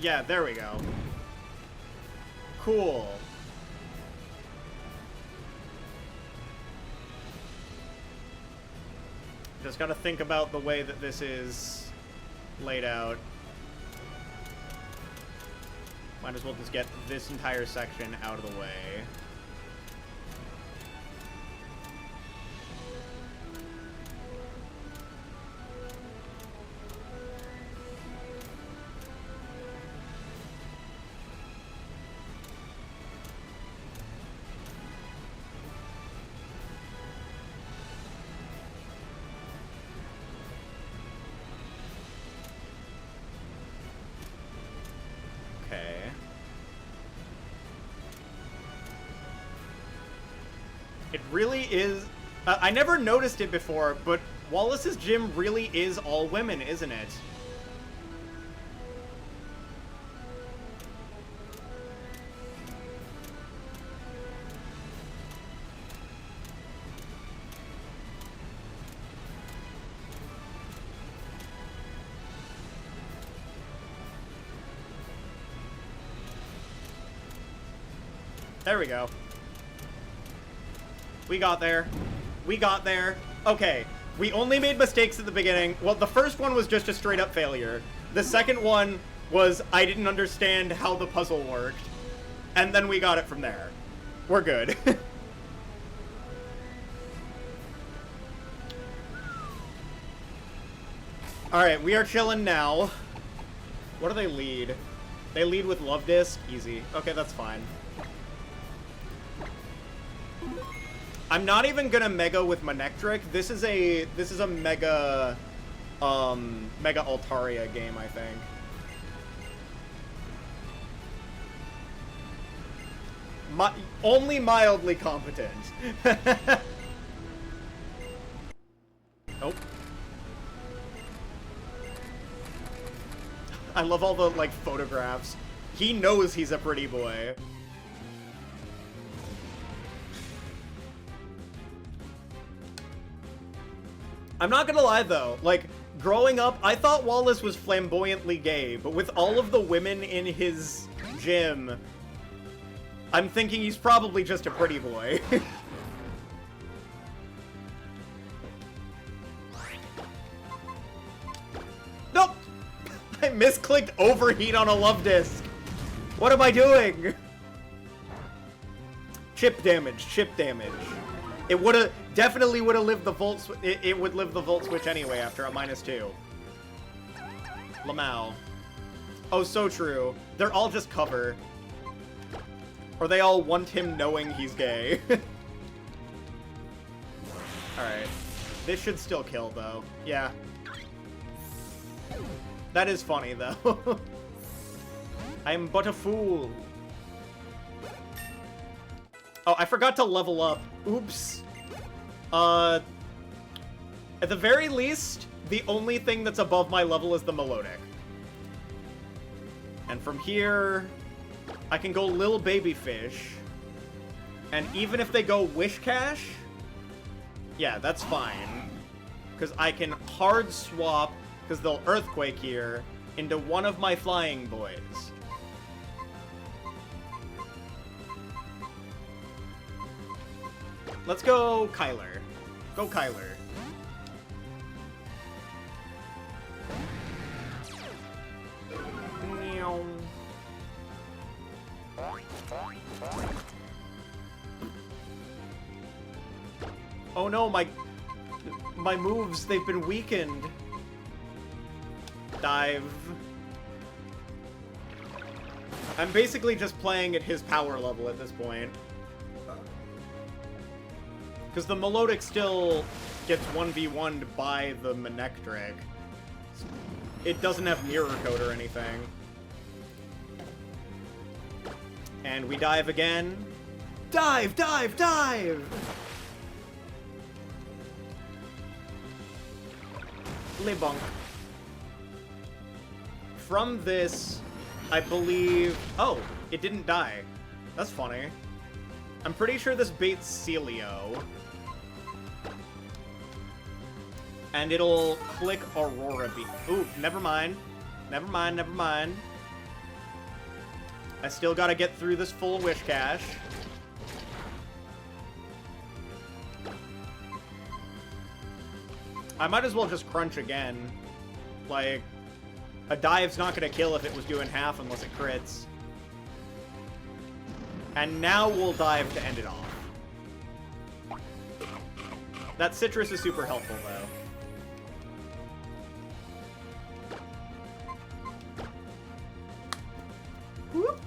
Yeah, there we go. Cool. Just gotta think about the way that this is laid out. Might as well just get this entire section out of the way. It really is... I never noticed it before, but Wallace's gym really is all women, isn't it? There we go. We got there. We got there. Okay. We only made mistakes at the beginning. Well, the first one was just a straight-up failure. The second one was I didn't understand how the puzzle worked. And then we got it from there. We're good. Alright, we are chilling now. What do they lead? They lead with Love Disc? Easy. Okay, that's fine. I'm not even gonna mega with Manectric. This is a mega mega Altaria game, I think. Only mildly competent. Nope. I love all the like photographs. He knows he's a pretty boy. I'm not gonna lie though, like, growing up, I thought Wallace was flamboyantly gay, but with all of the women in his gym, I'm thinking he's probably just a pretty boy. Nope! I misclicked overheat on a Love Disc. What am I doing? Chip damage, chip damage. It would've, definitely would've lived the Volt, it would live the Volt Switch anyway after a -2. Lamau. Oh, so true. They're all just cover. Or they all want him knowing he's gay. Alright. This should still kill, though. Yeah. That is funny, though. I am but a fool. Oh, I forgot to level up. Oops. At the very least, the only thing that's above my level is the Melodic. And from here, I can go Lil Baby Fish. And even if they go Wish Cash, yeah, that's fine. Because I can hard swap, because they'll Earthquake here, into one of my Flying Boys. Let's go Kyler. Go Kyler. Meow. Oh no, my moves, they've been weakened. Dive. I'm basically just playing at his power level at this point. Because the Melodic still gets 1v1'd by the Manectric. It doesn't have Mirror Coat or anything. And we dive again. Dive! Dive! Dive! Lebunk. From this, I believe... Oh, it didn't die. That's funny. I'm pretty sure this baits Celio. And it'll click Aurora Beam. Ooh, never mind. Never mind, never mind. I still gotta get through this full Wish Cache. I might as well just crunch again. Like, a dive's not gonna kill if it was doing half unless it crits. And now we'll dive to end it off. That Citrus is super helpful, though. Whoop.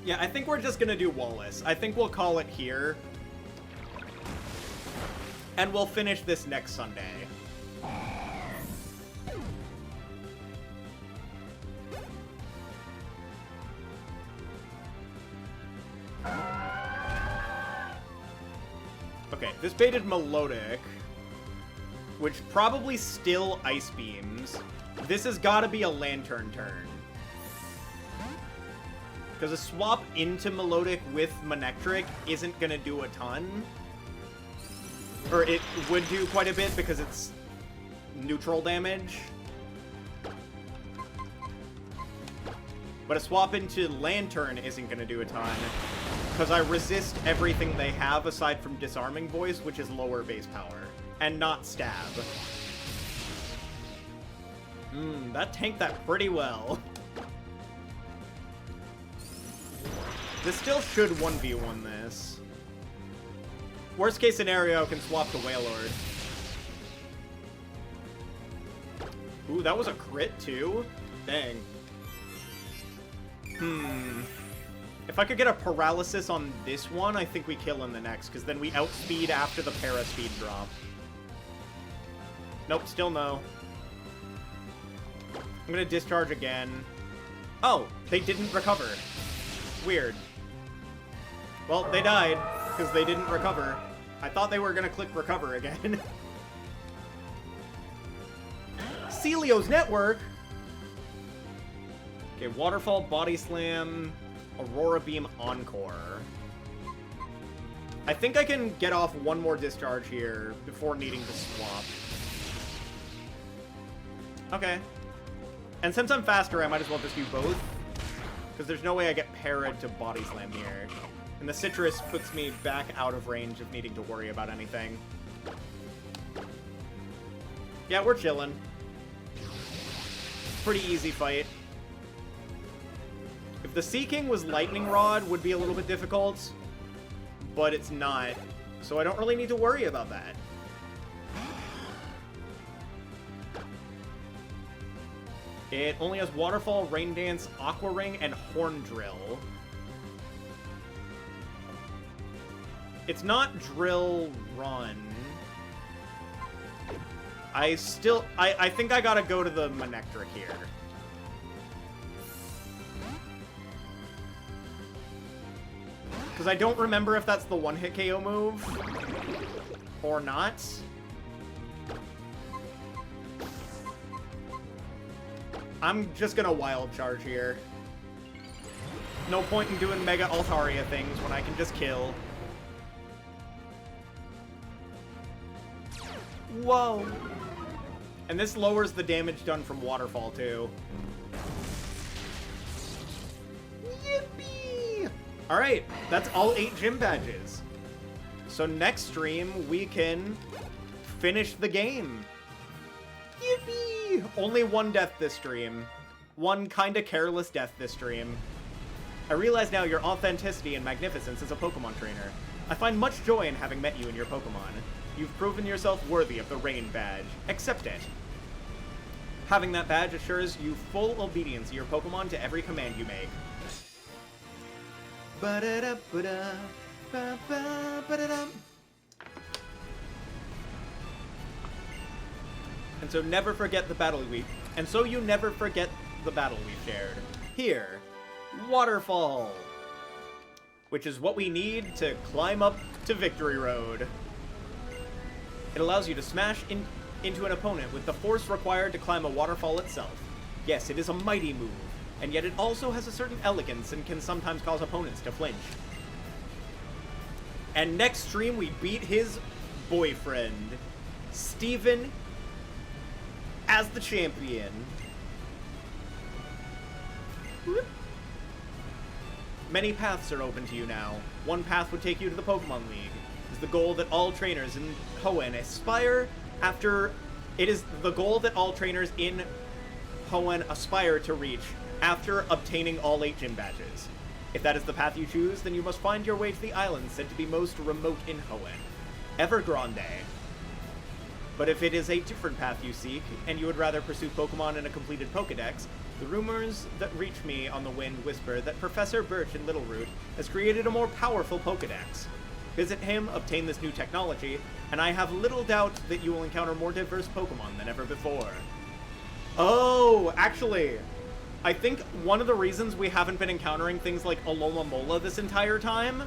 Yeah, I think we're just gonna do Wallace. I think we'll call it here. And we'll finish this next Sunday. This baited Melodic, which probably still Ice Beams. This has got to be a Lantern turn. Because a swap into Melodic with Manectric isn't going to do a ton. Or it would do quite a bit because it's neutral damage. But a swap into Lantern isn't going to do a ton. Because I resist everything they have aside from Disarming Voice, which is lower base power. And not Stab. That tanked that pretty well. This still should 1v1 this. Worst case scenario, can swap to Wailord. Ooh, that was a crit too? Dang. If I could get a paralysis on this one, I think we kill in the next, because then we outspeed after the paraspeed drop. Nope, still no. I'm gonna discharge again. Oh, they didn't recover. Weird. Well, they died, because they didn't recover. I thought they were gonna click recover again. Celio's Network! Okay, Waterfall, Body Slam, Aurora Beam, Encore. I think I can get off one more discharge here before needing to swap. Okay. And since I'm faster, I might as well just do both. Because there's no way I get parried to Body Slam here. And the Citrus puts me back out of range of needing to worry about anything. Yeah, we're chilling. Pretty easy fight. If the Sea King was Lightning Rod, would be a little bit difficult. But it's not. So I don't really need to worry about that. It only has Waterfall, Rain Dance, Aqua Ring, and Horn Drill. It's not Drill Run. I think I gotta go to the Manectric here. Because I don't remember if that's the one-hit KO move or not. I'm just gonna Wild Charge here. No point in doing Mega Altaria things when I can just kill. Whoa! And this lowers the damage done from Waterfall, too. Yippee! Alright, that's all 8 gym badges. So next stream, we can finish the game. Yippee! Only one death this stream. One kinda careless death this stream. I realize now your authenticity and magnificence as a Pokemon trainer. I find much joy in having met you and your Pokemon. You've proven yourself worthy of the Rain Badge. Accept it. Having that badge assures you full obedience to your Pokemon to every command you make. And so never forget the battle we... And so you never forget the battle we shared. Here, Waterfall. Which is what we need to climb up to Victory Road. It allows you to smash into an opponent with the force required to climb a waterfall itself. Yes, it is a mighty move, and yet it also has a certain elegance and can sometimes cause opponents to flinch. And next stream, we beat his boyfriend, Steven, as the champion. Whoop. Many paths are open to you now. One path would take you to the Pokemon League. It is the goal that all trainers in Hoenn aspire after... It is the goal that all trainers in Hoenn aspire to reach after obtaining all 8 gym badges. If that is the path you choose, then you must find your way to the island said to be most remote in Hoenn, Evergrande. But if it is a different path you seek, and you would rather pursue Pokemon in a completed Pokedex, the rumors that reach me on the wind whisper that Professor Birch in Littleroot has created a more powerful Pokedex. Visit him, obtain this new technology, and I have little doubt that you will encounter more diverse Pokemon than ever before. Oh, actually, I think one of the reasons we haven't been encountering things like Alola Mola this entire time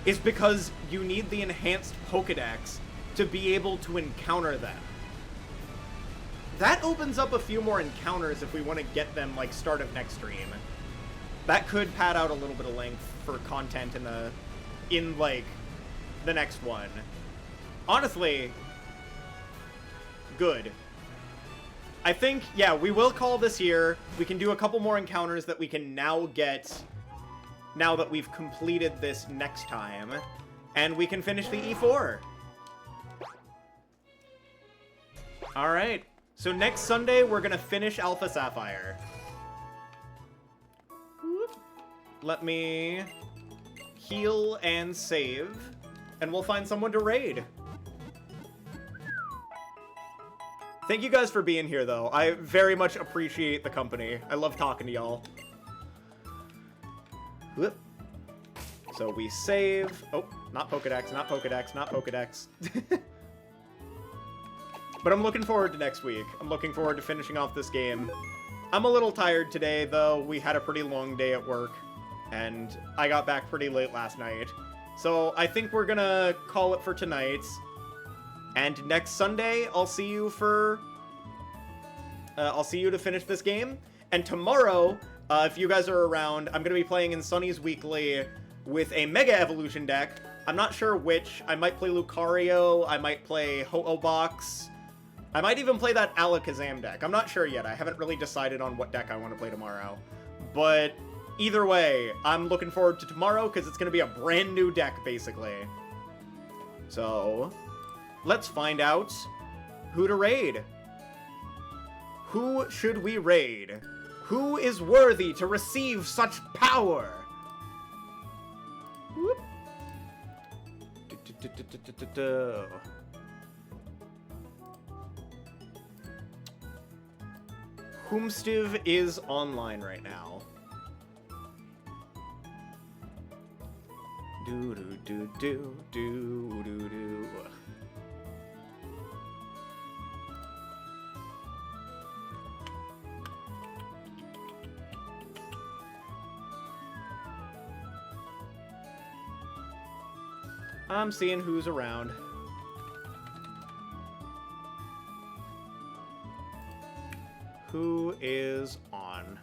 is because you need the enhanced Pokedex to be able to encounter them. That opens up a few more encounters if we want to get them, like, start of next stream. That could pad out a little bit of length for content in like, the next one. Honestly, good. I think, yeah, we will call this here. We can do a couple more encounters that we can now get now that we've completed this next time. And we can finish the E4. Alright. So next Sunday, we're going to finish Alpha Sapphire. Let me heal and save. And we'll find someone to raid. Thank you guys for being here, though. I very much appreciate the company. I love talking to y'all. Whoop. So we save. Oh, not Pokedex, not Pokedex, not Pokedex. But I'm looking forward to next week. I'm looking forward to finishing off this game. I'm a little tired today, though. We had a pretty long day at work. And I got back pretty late last night. So I think we're gonna call it for tonight. And next Sunday, I'll see you for... I'll see you to finish this game. And tomorrow, if you guys are around, I'm gonna be playing in Sunny's Weekly with a Mega Evolution deck. I'm not sure which. I might play Lucario, I might play Ho-Oh-Box. I might even play that Alakazam deck. I'm not sure yet. I haven't really decided on what deck I want to play tomorrow. But either way, I'm looking forward to tomorrow because it's going to be a brand new deck, basically. So, let's find out who to raid. Who should we raid? Who is worthy to receive such power? Whoop. Whomstiv is online right now. Do do do do do do do. I'm seeing who's around. Who is on?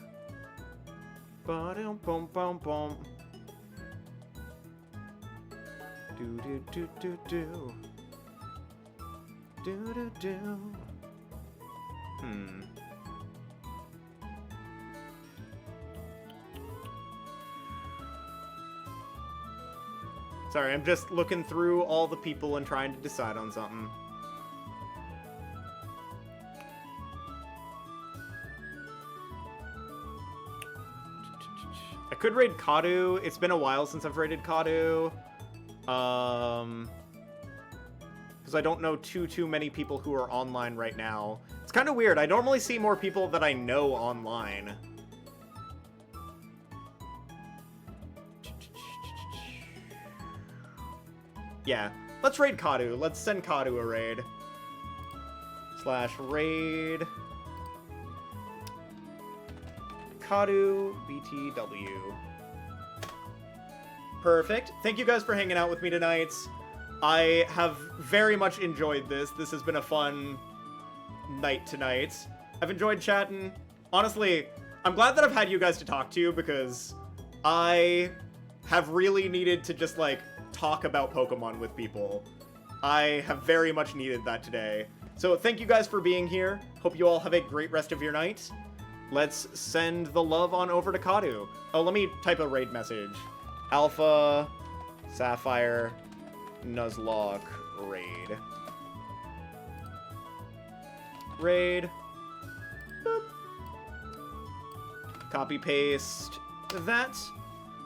Ba-dum-bum-bum-bum. Do-do-do-do-do. Do-do-do. Sorry, I'm just looking through all the people and trying to decide on something. I could raid Kadu. It's been a while since I've raided Kadu. Because I don't know too many people who are online right now. It's kind of weird. I normally see more people that I know online. Yeah, let's raid Kadu. Let's send Kadu a raid. /raid Kadu BTW. Perfect. Thank you guys for hanging out with me tonight. I have very much enjoyed this. This has been a fun night tonight. I've enjoyed chatting. Honestly, I'm glad that I've had you guys to talk to because I have really needed to just, like, talk about Pokemon with people. I have very much needed that today. So thank you guys for being here. Hope you all have a great rest of your night. Let's send the love on over to Kadu. Oh, let me type a raid message. Alpha, Sapphire, Nuzlocke, raid. Raid. Boop. Copy paste that.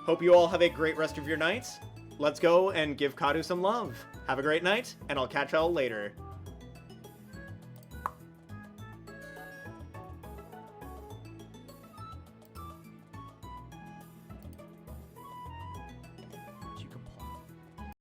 Hope you all have a great rest of your night. Let's go and give Kadu some love. Have a great night, and I'll catch y'all later.